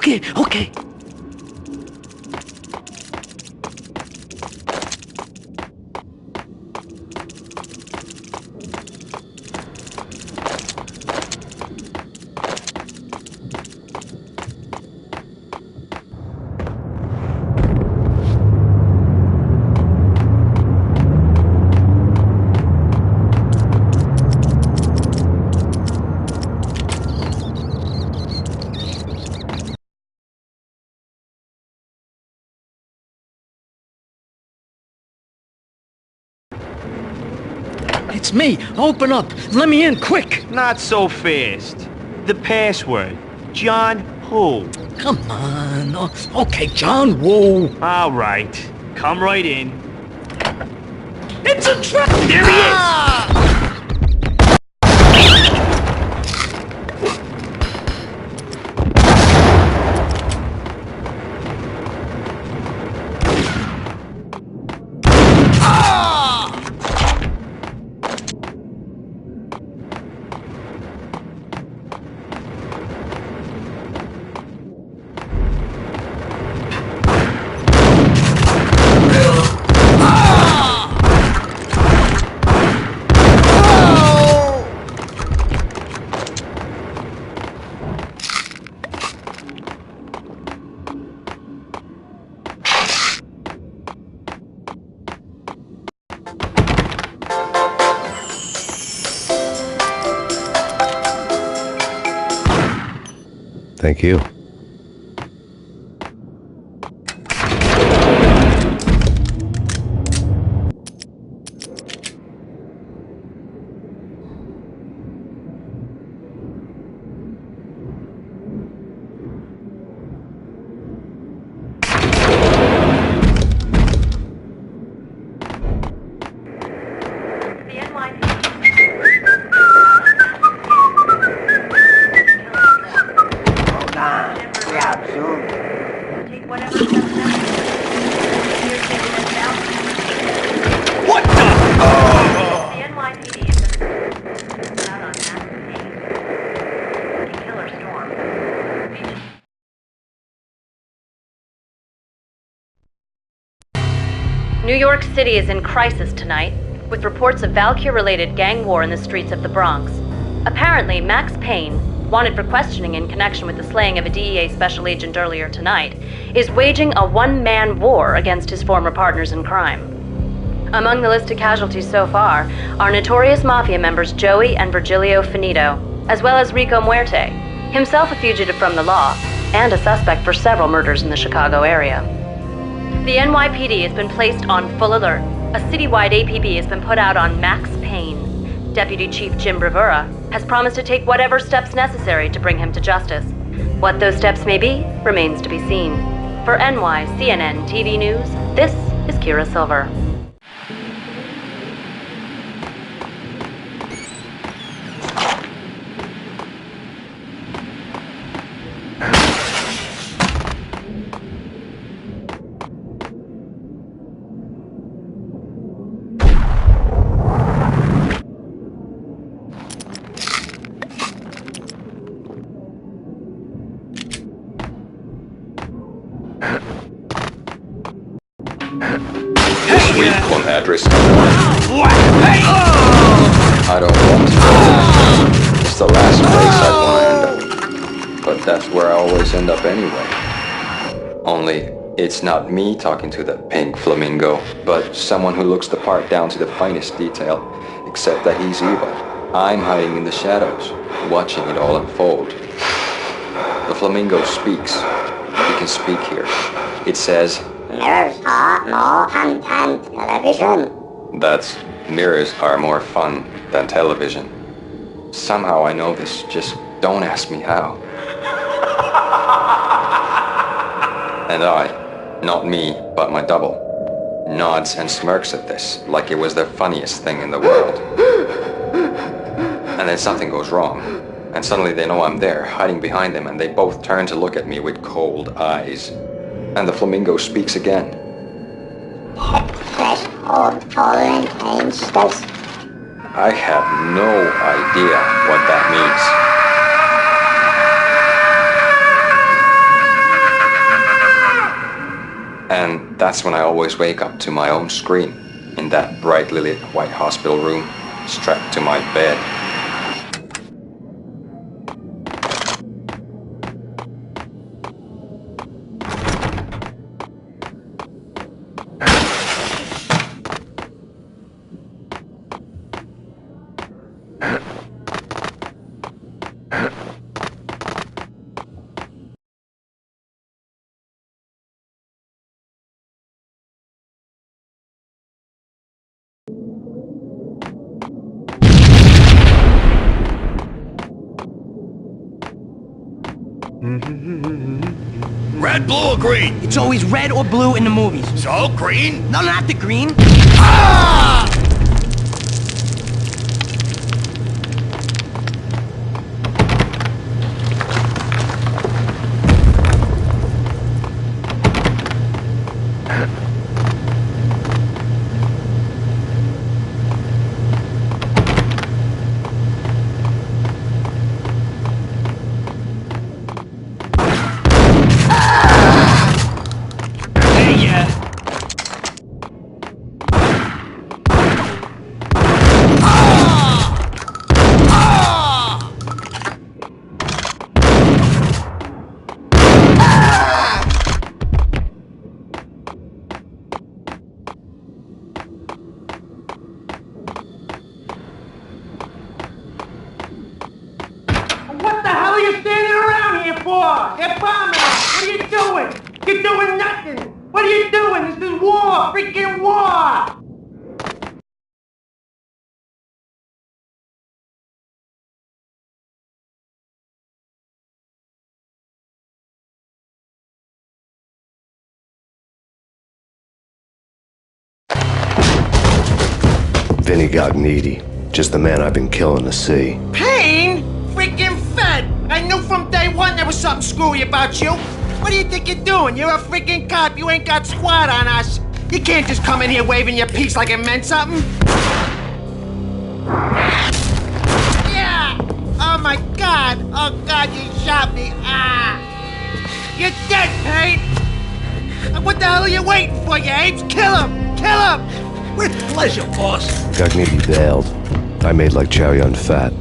It's me. Open up. Let me in, quick. Not so fast. The password. John who? Come on. Okay, John Woo. All right. Come right in. It's a trap. There he is! Thank you. New York City is in crisis tonight, with reports of Valkyr-related gang war in the streets of the Bronx. Apparently, Max Payne, wanted for questioning in connection with the slaying of a DEA special agent earlier tonight, is waging a one-man war against his former partners in crime. Among the listed casualties so far are notorious mafia members Joey and Virgilio Finito, as well as Rico Muerte, himself a fugitive from the law, and a suspect for several murders in the Chicago area. The NYPD has been placed on full alert. A citywide APB has been put out on Max Payne. Deputy Chief Jim Bravura has promised to take whatever steps necessary to bring him to justice. What those steps may be remains to be seen. For NYCNN TV News, this is Kira Silver. One address. I don't want to. It's the last place I want to end up. But that's where I always end up anyway. Only, it's not me talking to the pink flamingo, but someone who looks the part down to the finest detail, except that he's evil. I'm hiding in the shadows, watching it all unfold. The flamingo speaks. You can speak here. It says, "Mirrors are more fun than television." That's, mirrors are more fun than television. Somehow I know this, just don't ask me how. And I, not me, but my double, nods and smirks at this, like it was the funniest thing in the world. And then something goes wrong, and suddenly they know I'm there, hiding behind them, and they both turn to look at me with cold eyes. And the flamingo speaks again. Threshold tolerant inches. I have no idea what that means. And that's when I always wake up to my own scream, in that brightly lit white hospital room, strapped to my bed. Red, blue, or green? It's always red or blue in the movies. So, green? No, not the green. Ah! What the hell are you standing around here for? Get bombing us! What are you doing? You're doing nothing! What are you doing? This is war! Freaking war! Vinny got needy. Just the man I've been killing to see. Payne? Freaking fed! I knew from day one there was something screwy about you. What do you think you're doing? You're a freaking cop. You ain't got squat on us. You can't just come in here waving your piece like it meant something. Yeah! Oh my God! Oh God, you shot me! Ah! You're dead, Payne! What the hell are you waiting for, you apes? Kill him! Kill him! With pleasure, boss. Gagnetti bailed. I made like Chow Yun Fat.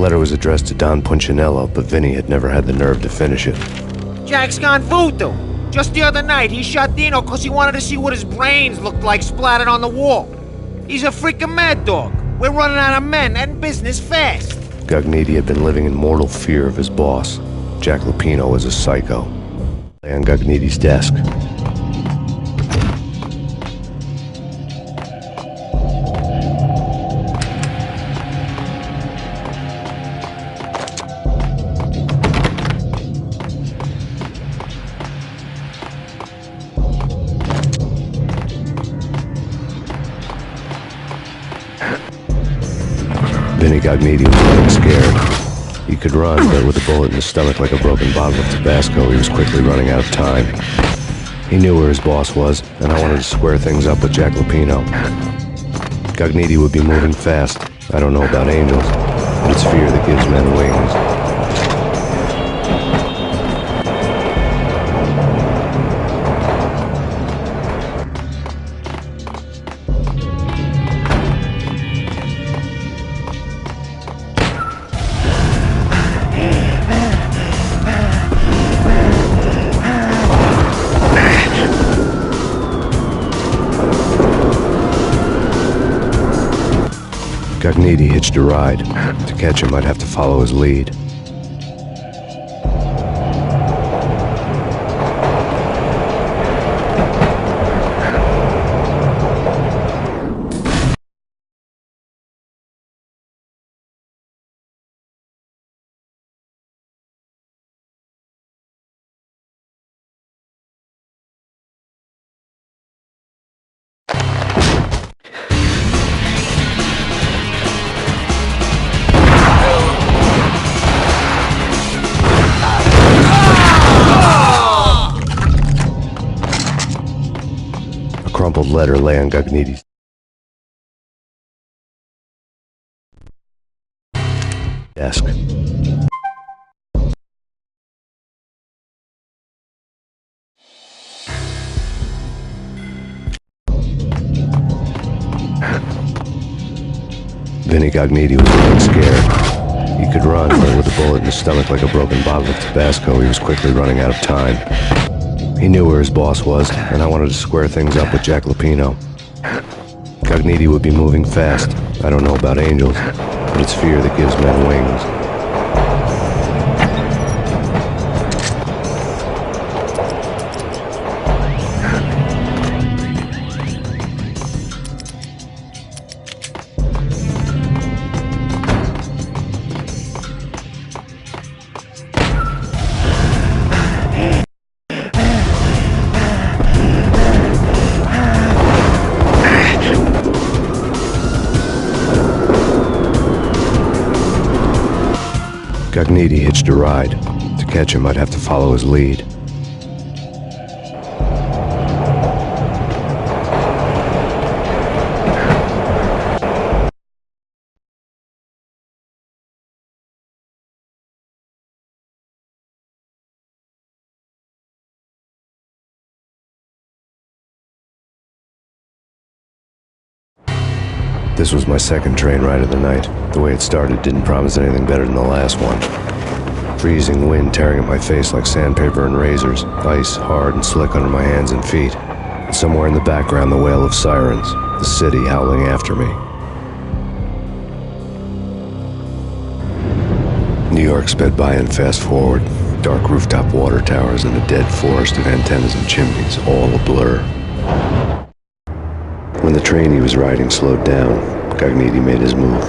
letter was addressed to Don Punchinello, but Vinny had never had the nerve to finish it. Jack's gone voodoo. Just the other night, he shot Dino because he wanted to see what his brains looked like splattered on the wall. He's a freaking mad dog. We're running out of men and business fast. Gugnetti had been living in mortal fear of his boss. Jack Lupino was a psycho. Lay on Gugnetti's desk. Vinny Gugnetti was getting scared. He could run, but with a bullet in his stomach like a broken bottle of Tabasco, he was quickly running out of time. He knew where his boss was, and I wanted to square things up with Jack Lupino. Gugnetti would be moving fast. I don't know about angels, but it's fear that gives men wings. Gugnetti hitched a ride. To catch him, I'd have to follow his lead. A crumpled letter lay on Gugnetti's desk. Vinny Gugnetti was getting scared. He could run, but with a bullet in his stomach like a broken bottle of Tabasco, he was quickly running out of time. He knew where his boss was, and I wanted to square things up with Jack Lupino. Gugnetti would be moving fast. I don't know about angels, but it's fear that gives men wings. Gugnetti hitched a ride. To catch him, I'd have to follow his lead. This was my second train ride of the night. The way it started didn't promise anything better than the last one. Freezing wind tearing at my face like sandpaper and razors, ice hard and slick under my hands and feet. And somewhere in the background, the wail of sirens, the city howling after me. New York sped by in fast forward. Dark rooftop water towers and a dead forest of antennas and chimneys, all a blur. When the train he was riding slowed down, Gugnetti made his move.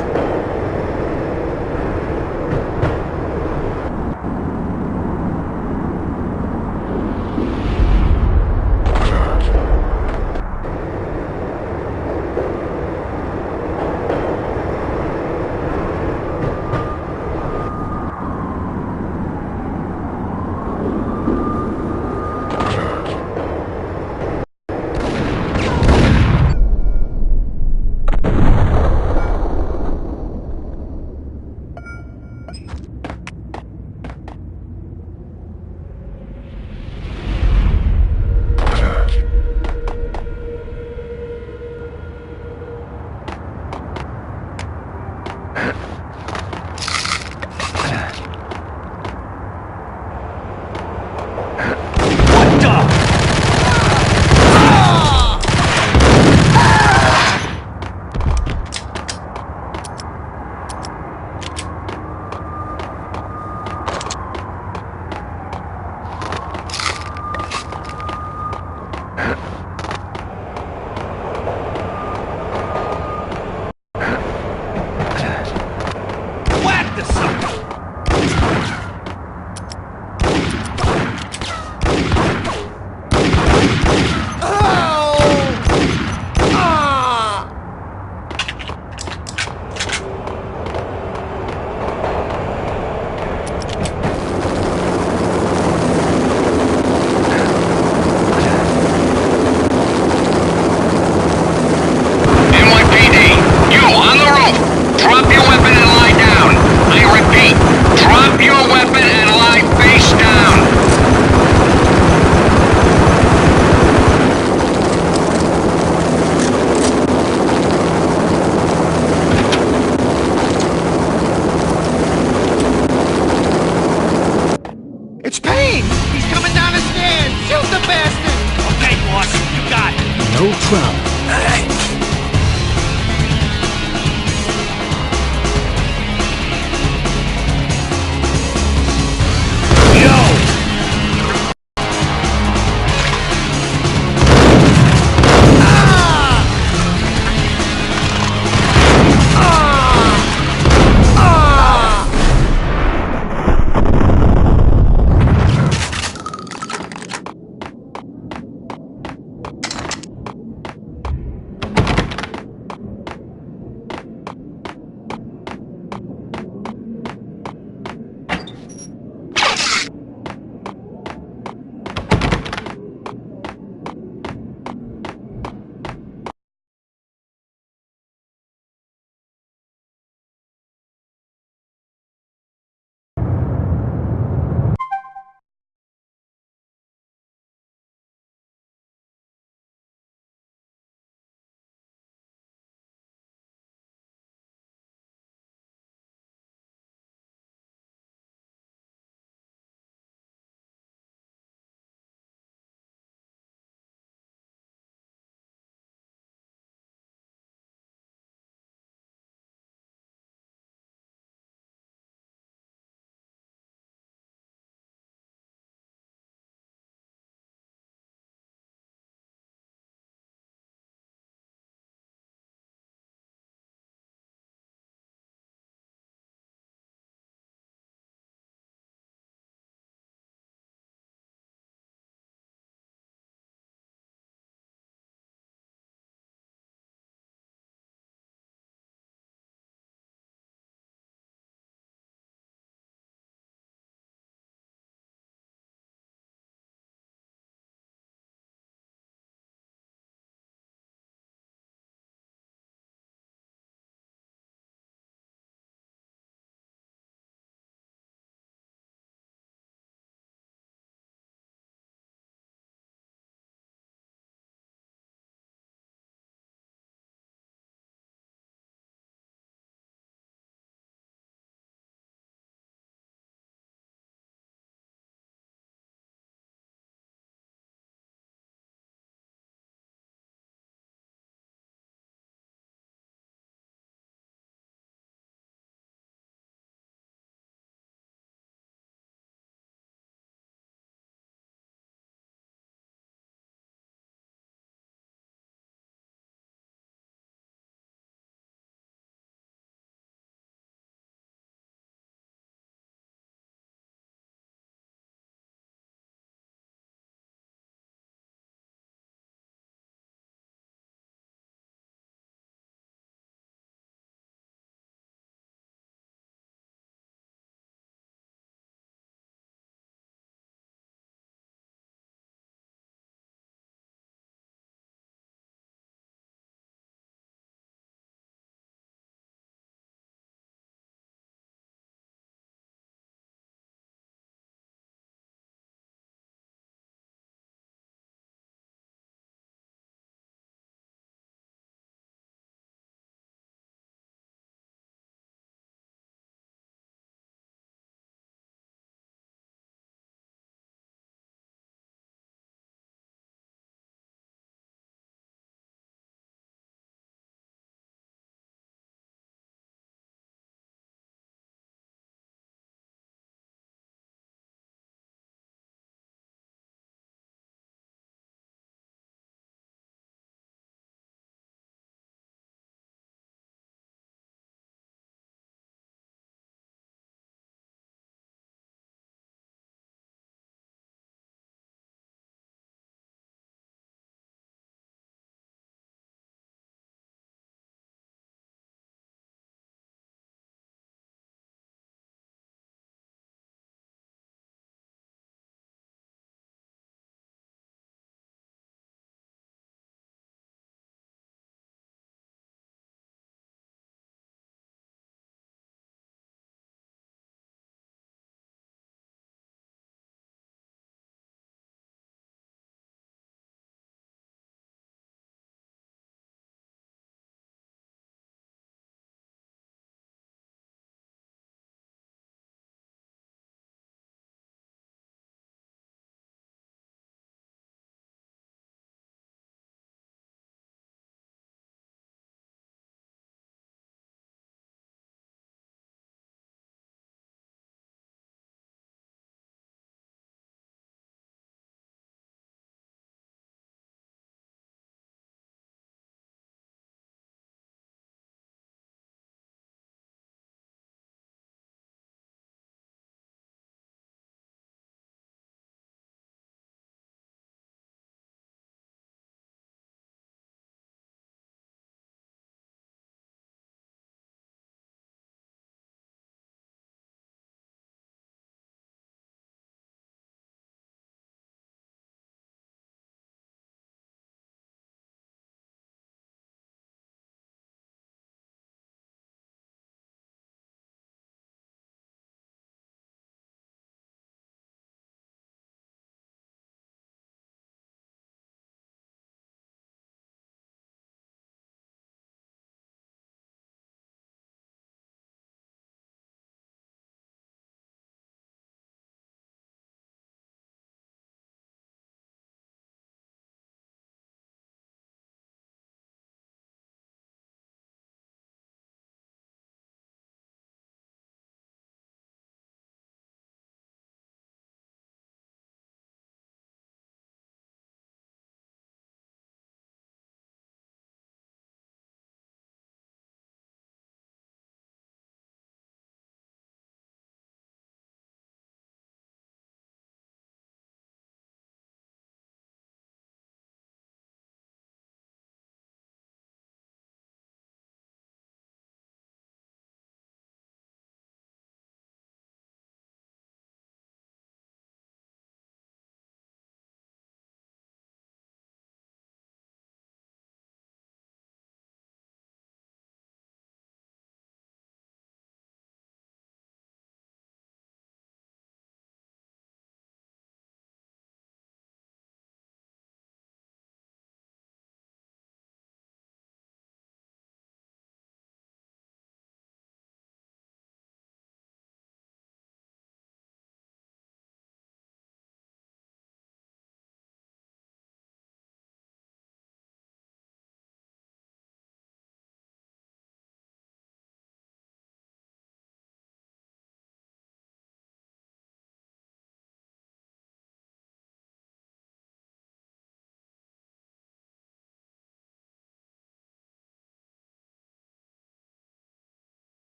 It's Payne! He's coming down the stairs! Shoot the bastard! Okay, boss, you got it. No trouble.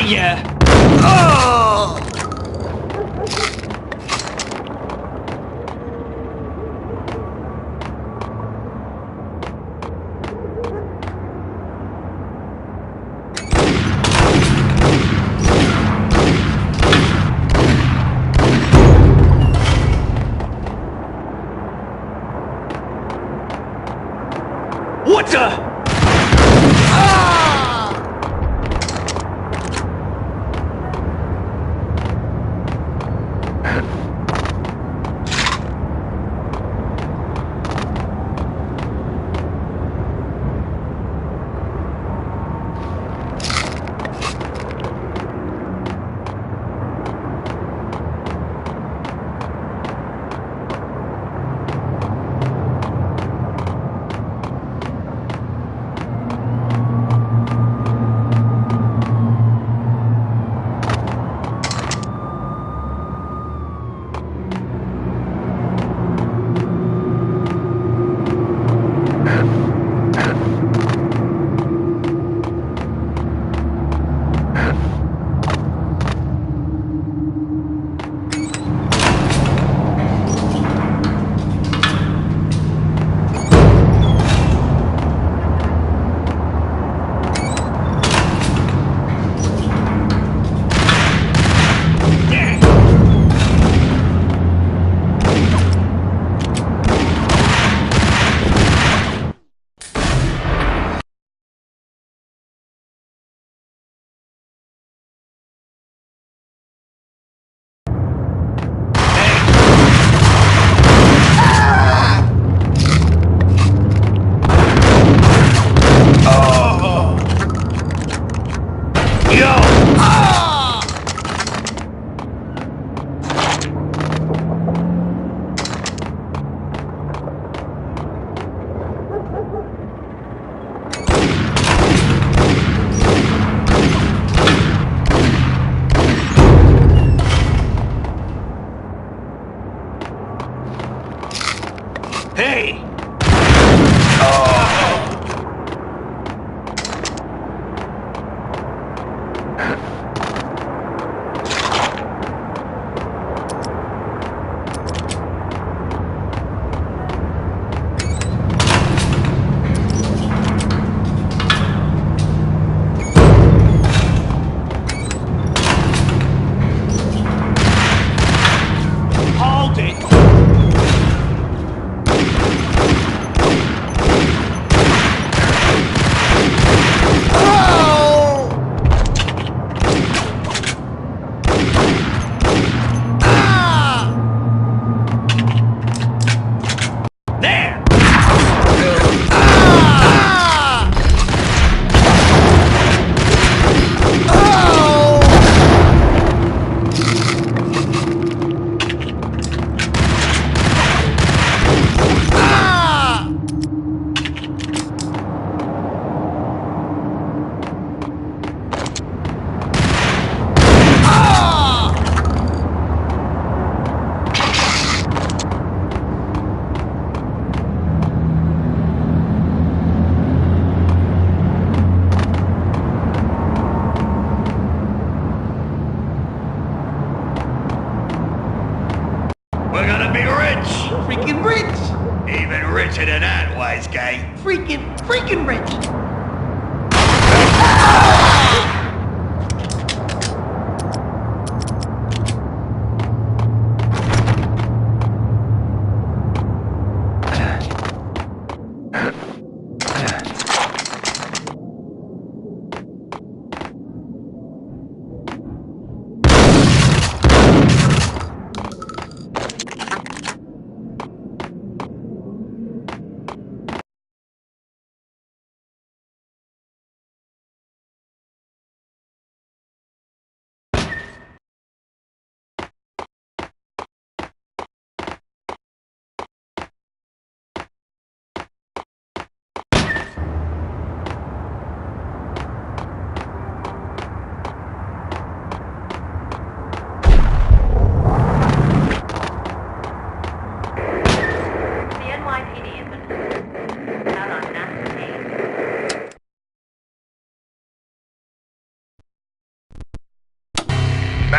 get ya! Oh! What the?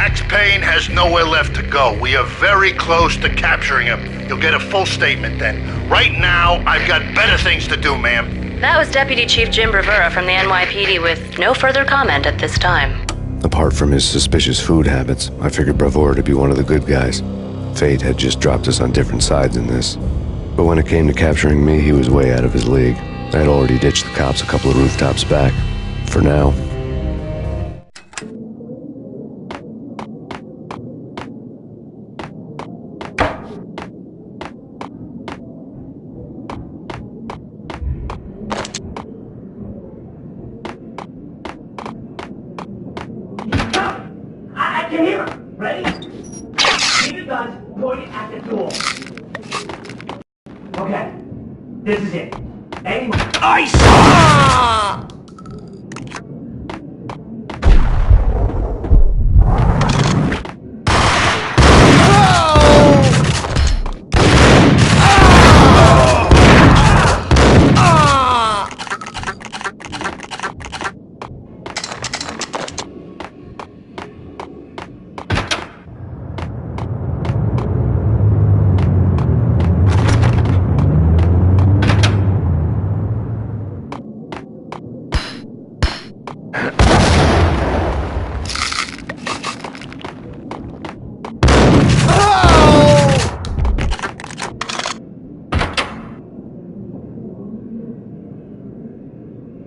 Max Payne has nowhere left to go. We are very close to capturing him. You'll get a full statement then. Right now, I've got better things to do, ma'am. That was Deputy Chief Jim Rivera from the NYPD with no further comment at this time. Apart from his suspicious food habits, I figured Bravura to be one of the good guys. Fate had just dropped us on different sides in this. But when it came to capturing me, he was way out of his league. I had already ditched the cops a couple of rooftops back. For now. I can hear him. Ready? Keep your guns pointed at the door. Okay. This is it. Anyone. Ice!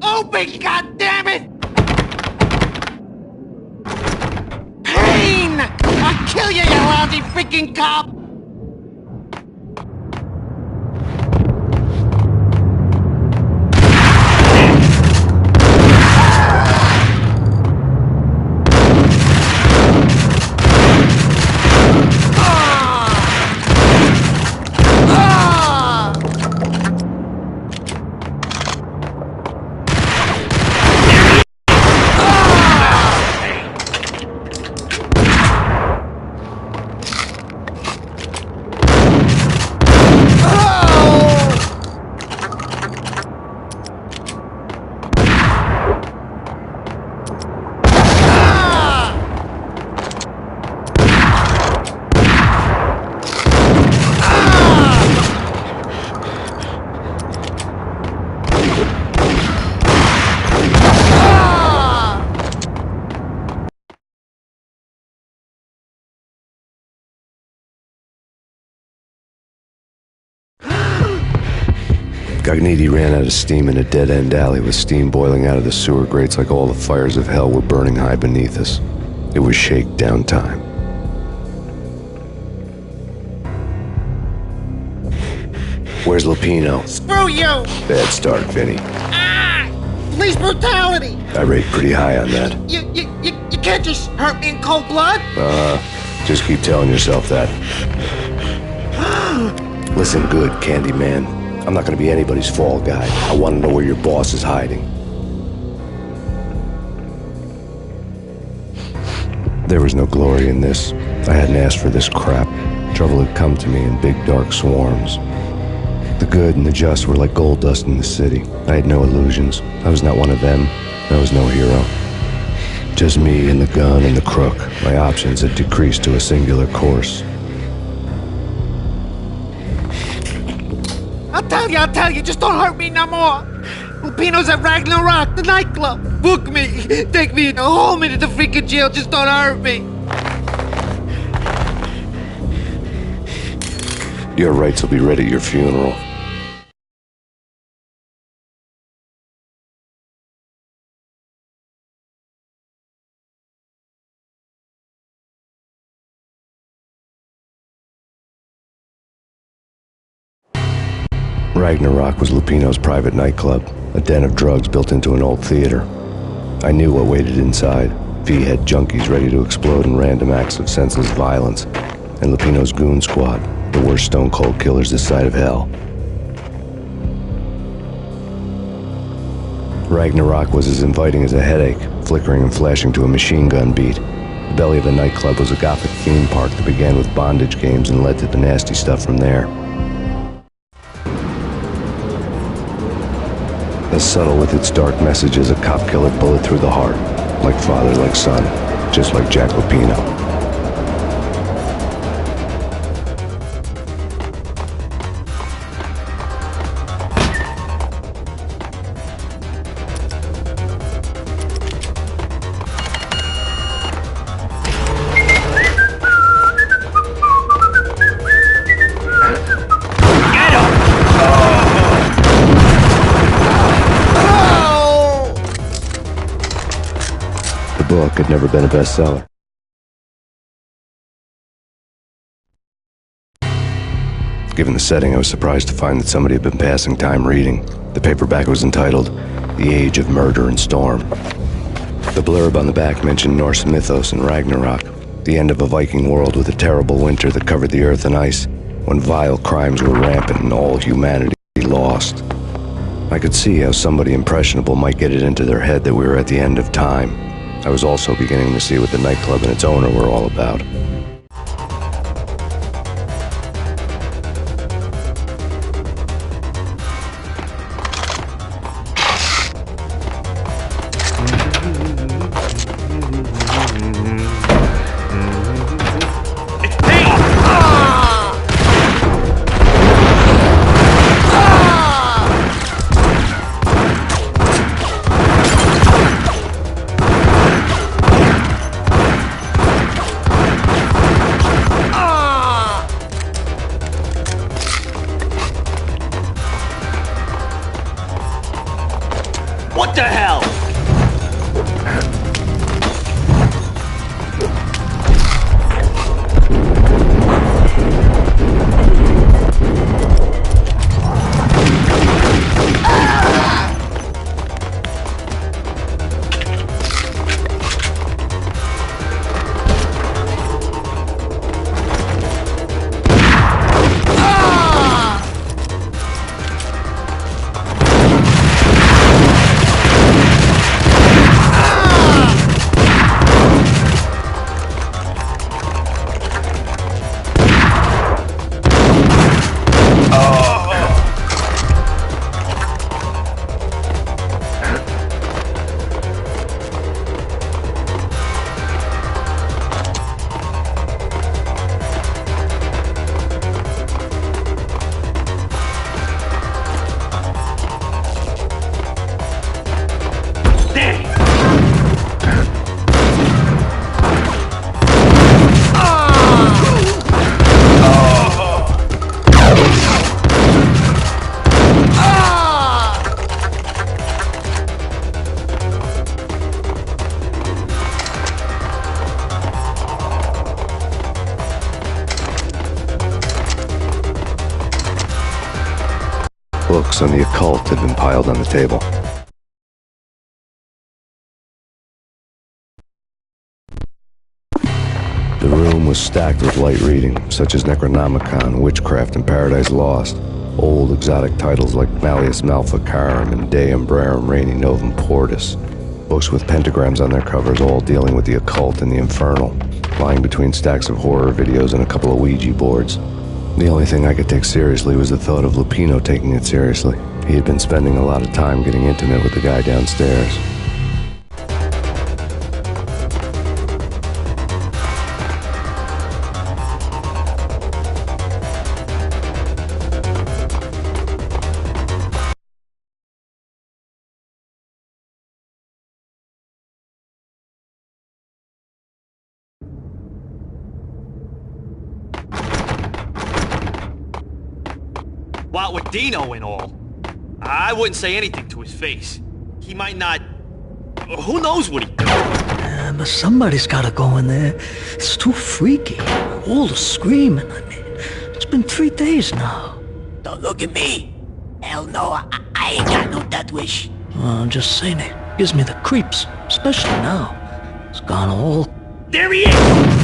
Open, goddammit! Payne! I'll kill you, you lousy freaking cop! Gognitti ran out of steam in a dead-end alley with steam boiling out of the sewer grates like all the fires of hell were burning high beneath us. It was shakedown time. Where's Lupino? Screw you! Bad start, Vinny. Police brutality! I rate pretty high on that. You can't just hurt me in cold blood! Just keep telling yourself that. Listen good, Candyman. I'm not gonna be anybody's fall guy. I want to know where your boss is hiding. There was no glory in this. I hadn't asked for this crap. Trouble had come to me in big dark swarms. The good and the just were like gold dust in the city. I had no illusions. I was not one of them. I was no hero. Just me and the gun and the crook. My options had decreased to a singular course. I'll tell you, just don't hurt me no more. Lupino's at Ragnarok, the nightclub. Book me, take me home into the freaking jail, just don't hurt me. Your rights will be read at your funeral. Ragnarok was Lupino's private nightclub, a den of drugs built into an old theater. I knew what waited inside. V-head junkies ready to explode in random acts of senseless violence, and Lupino's goon squad, the worst stone-cold killers this side of hell. Ragnarok was as inviting as a headache, flickering and flashing to a machine gun beat. The belly of the nightclub was a gothic theme park that began with bondage games and led to the nasty stuff from there. As subtle with its dark message as a cop killer bullet through the heart, like father, like son, just like Jack Lupino. The book had never been a bestseller. Given the setting, I was surprised to find that somebody had been passing time reading. The paperback was entitled The Age of Murder and Storm. The blurb on the back mentioned Norse mythos and Ragnarok, the end of a Viking world with a terrible winter that covered the earth in ice, when vile crimes were rampant and all humanity lost. I could see how somebody impressionable might get it into their head that we were at the end of time. I was also beginning to see what the nightclub and its owner were all about. What the hell? Books on the occult had been piled on the table. The room was stacked with light reading, such as Necronomicon, Witchcraft, and Paradise Lost. Old exotic titles like Malleus Maleficarum and De Umbrarum Reini Novum Portus. Books with pentagrams on their covers, all dealing with the occult and the infernal, lying between stacks of horror videos and a couple of Ouija boards. The only thing I could take seriously was the thought of Lupino taking it seriously. He had been spending a lot of time getting intimate with the guy downstairs. What with Dino and all, I wouldn't say anything to his face. He might not... Who knows what he'd do? But somebody's gotta go in there. It's too freaky. All the screaming, I mean. It's been 3 days now. Don't look at me. Hell no, I ain't got no death wish. I'm just saying it gives me the creeps, especially now. It's gone all... There he is!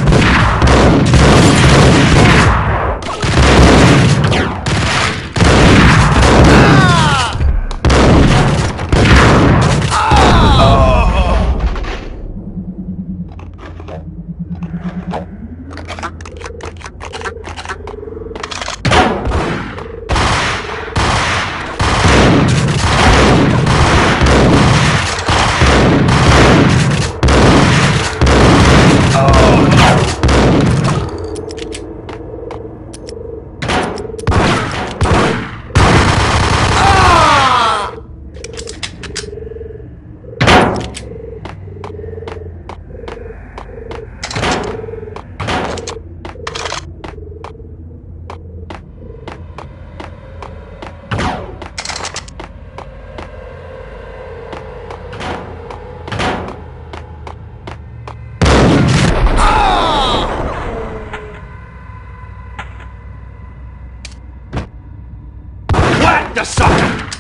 the sucker!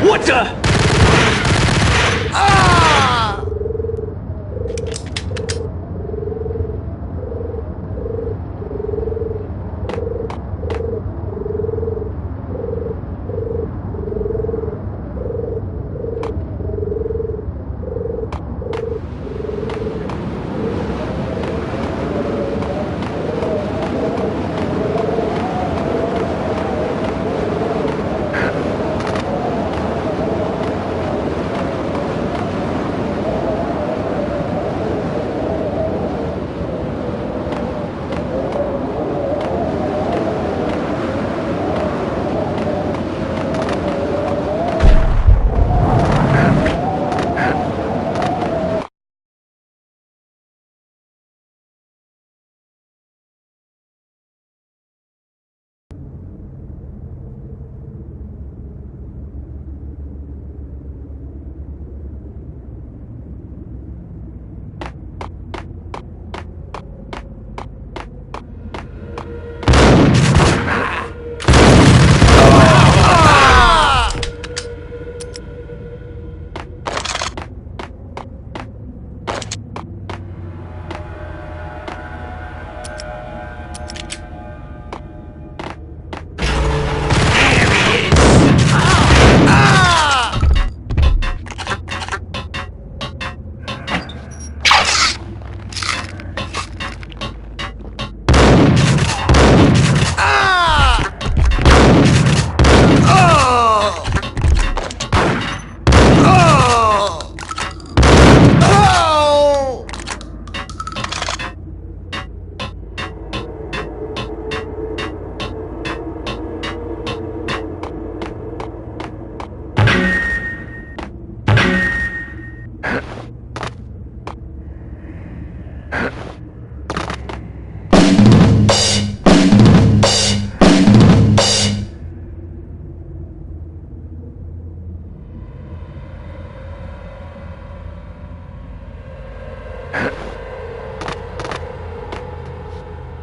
What the?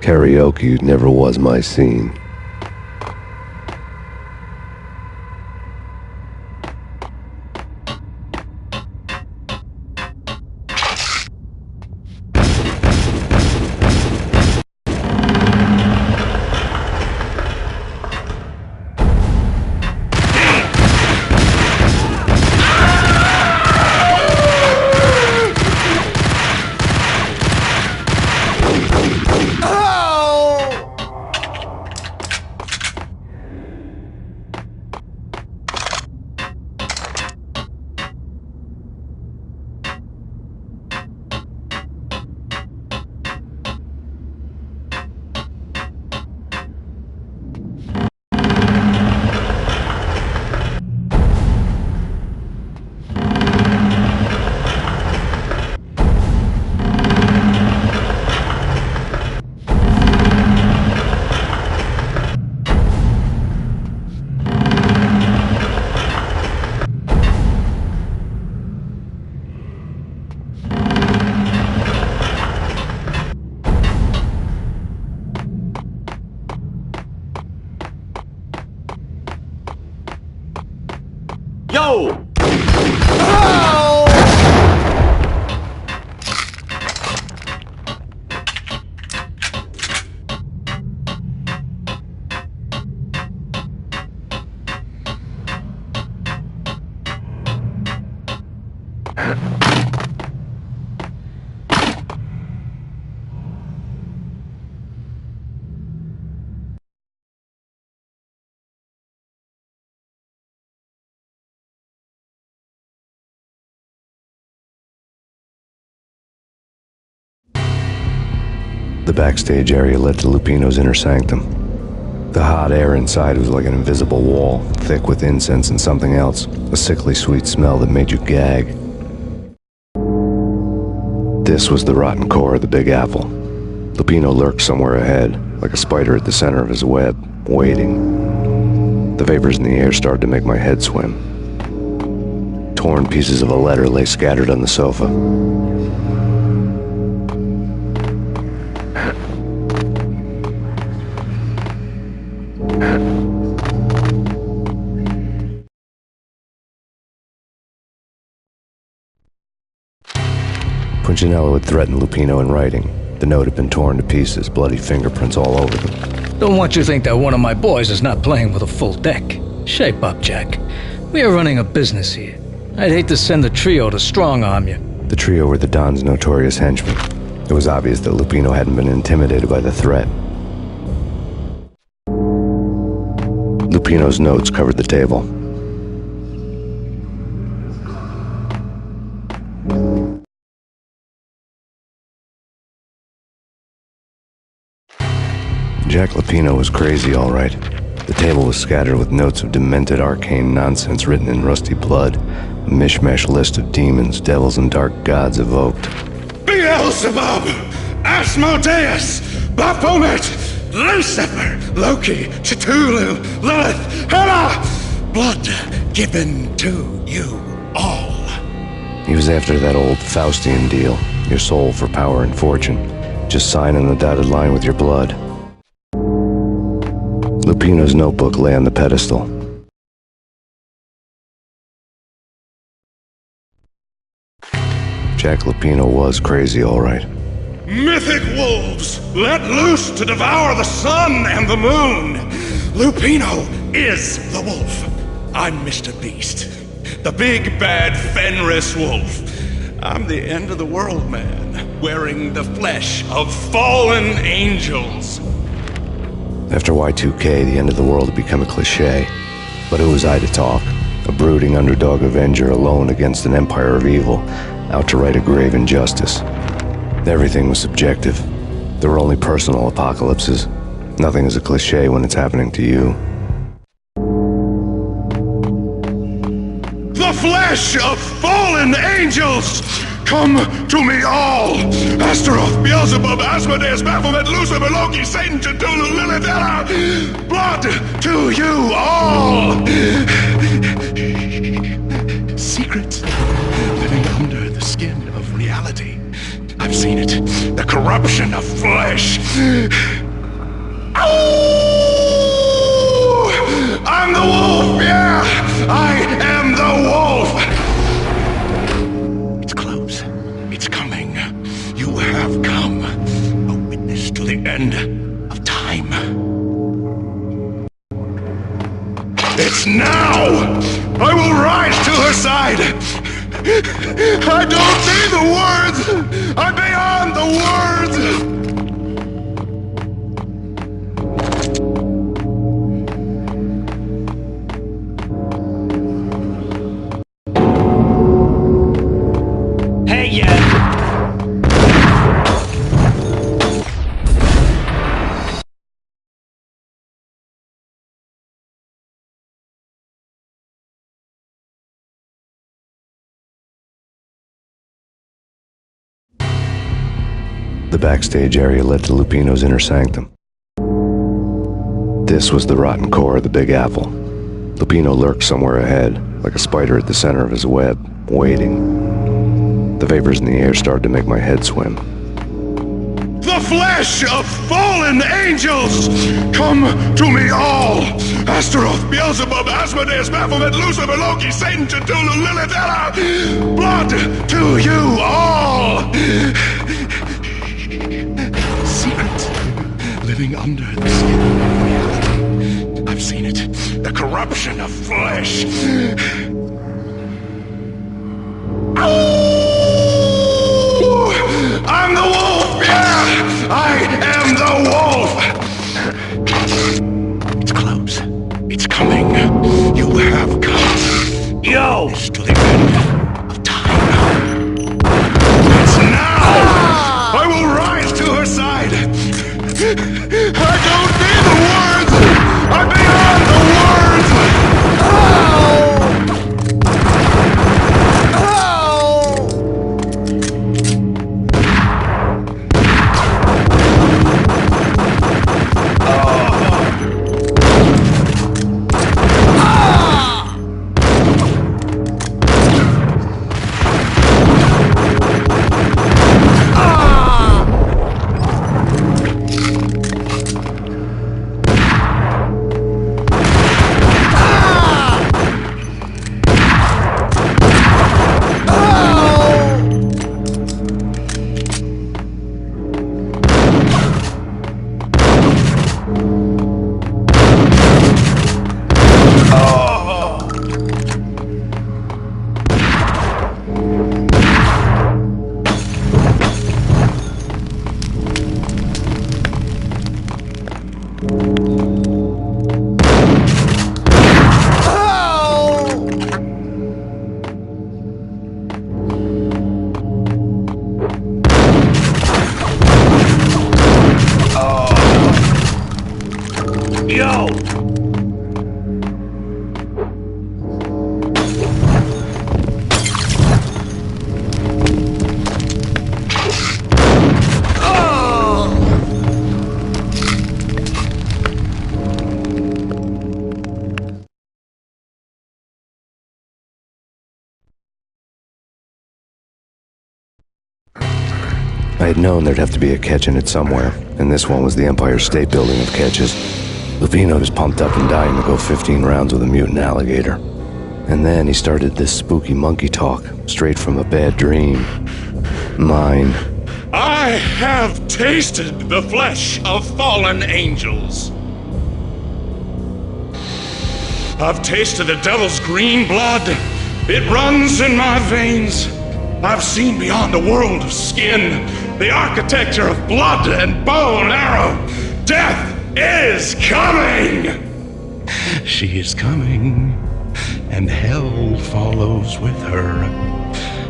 Karaoke never was my scene. Yo! The backstage area led to Lupino's inner sanctum. The hot air inside was like an invisible wall, thick with incense and something else, a sickly sweet smell that made you gag. This was the rotten core of the Big Apple. Lupino lurked somewhere ahead, like a spider at the center of his web, waiting. The vapors in the air started to make my head swim. Torn pieces of a letter lay scattered on the sofa. Punchinello had threatened Lupino in writing. The note had been torn to pieces, bloody fingerprints all over them. Don't want you to think that one of my boys is not playing with a full deck. Shape up, Jack. We are running a business here. I'd hate to send the trio to strong-arm you. The trio were the Don's notorious henchmen. It was obvious that Lupino hadn't been intimidated by the threat. Lupino's notes covered the table. Jack Lupino was crazy, all right. The table was scattered with notes of demented arcane nonsense written in rusty blood, a mishmash list of demons, devils, and dark gods evoked. Beelzebub, Asmodeus, Baphomet, Lucifer, Loki, Cthulhu, Lilith, Hela, blood given to you all. He was after that old Faustian deal, your soul for power and fortune. Just sign on the dotted line with your blood. Lupino's notebook lay on the pedestal. Jack Lupino was crazy, all right. Mythic wolves, let loose to devour the sun and the moon. Lupino is the wolf. I'm Mr. Beast, the big bad Fenris wolf. I'm the end of the world man, wearing the flesh of fallen angels. After Y2K, the end of the world had become a cliché. But who was I to talk? A brooding underdog avenger alone against an empire of evil, out to right a grave injustice. Everything was subjective. There were only personal apocalypses. Nothing is a cliché when it's happening to you. The flesh of fallen angels! Come to me all! Astaroth, Beelzebub, Asmodeus, Baphomet, Lucifer, Loki, Satan, Cthulhu, Lilith, Hela! Blood to you all! Secrets living under the skin of reality. I've seen it. The corruption of flesh. Ow! I'm the wolf, yeah! I am the wolf! It's close. It's coming. You have come. A witness to the end of time. It's now! I will rise to her side! I don't need the words! I'm beyond the words! Hey, The backstage area led to Lupino's inner sanctum. This was the rotten core of the Big Apple. Lupino lurked somewhere ahead, like a spider at the center of his web, waiting. The vapors in the air started to make my head swim. The flesh of fallen angels! Come to me all! Astaroth, Beelzebub, Asmodeus, Baphomet, Lucifer, Loki, Satan, Cthulhu, Lilith, Hela! Blood to you all! Secret living under the skin of reality. I've seen it. The corruption of flesh. Ow! I'm the wolf, yeah! I am the wolf! It's close. It's coming. You have come. Yo! It's to the end of time. It's now! I will rise to her side! I had known there'd have to be a catch in it somewhere, and this one was the Empire State Building of catches. Lupino was pumped up and dying to go 15 rounds with a mutant alligator. And then he started this spooky monkey talk, straight from a bad dream. Mine. I have tasted the flesh of fallen angels. I've tasted the devil's green blood. It runs in my veins. I've seen beyond a world of skin, the architecture of blood and bow and arrow. Death is coming! She is coming, and hell follows with her.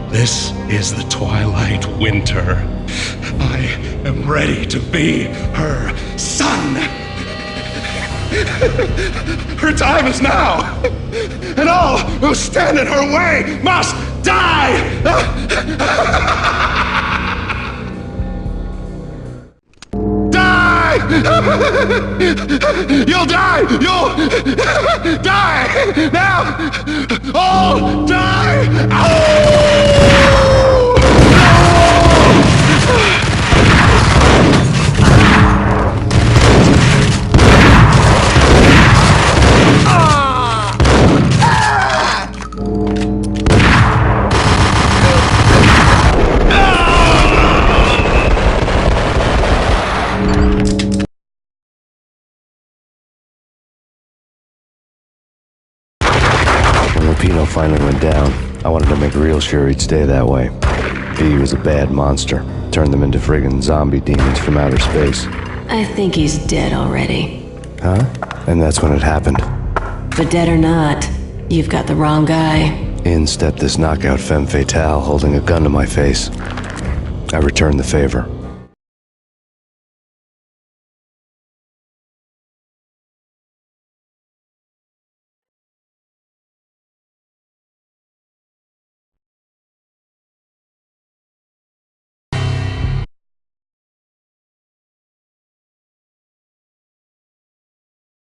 This is the twilight winter. I am ready to be her son. Her time is now, and all who stand in her way must die! Die! You'll die! You'll die! Now! All die! Lupino finally went down. I wanted to make real sure he'd stay that way. He was a bad monster. Turned them into friggin' zombie demons from outer space. I think he's dead already. Huh? And that's when it happened. But dead or not, you've got the wrong guy. In stepped this knockout femme fatale holding a gun to my face. I returned the favor.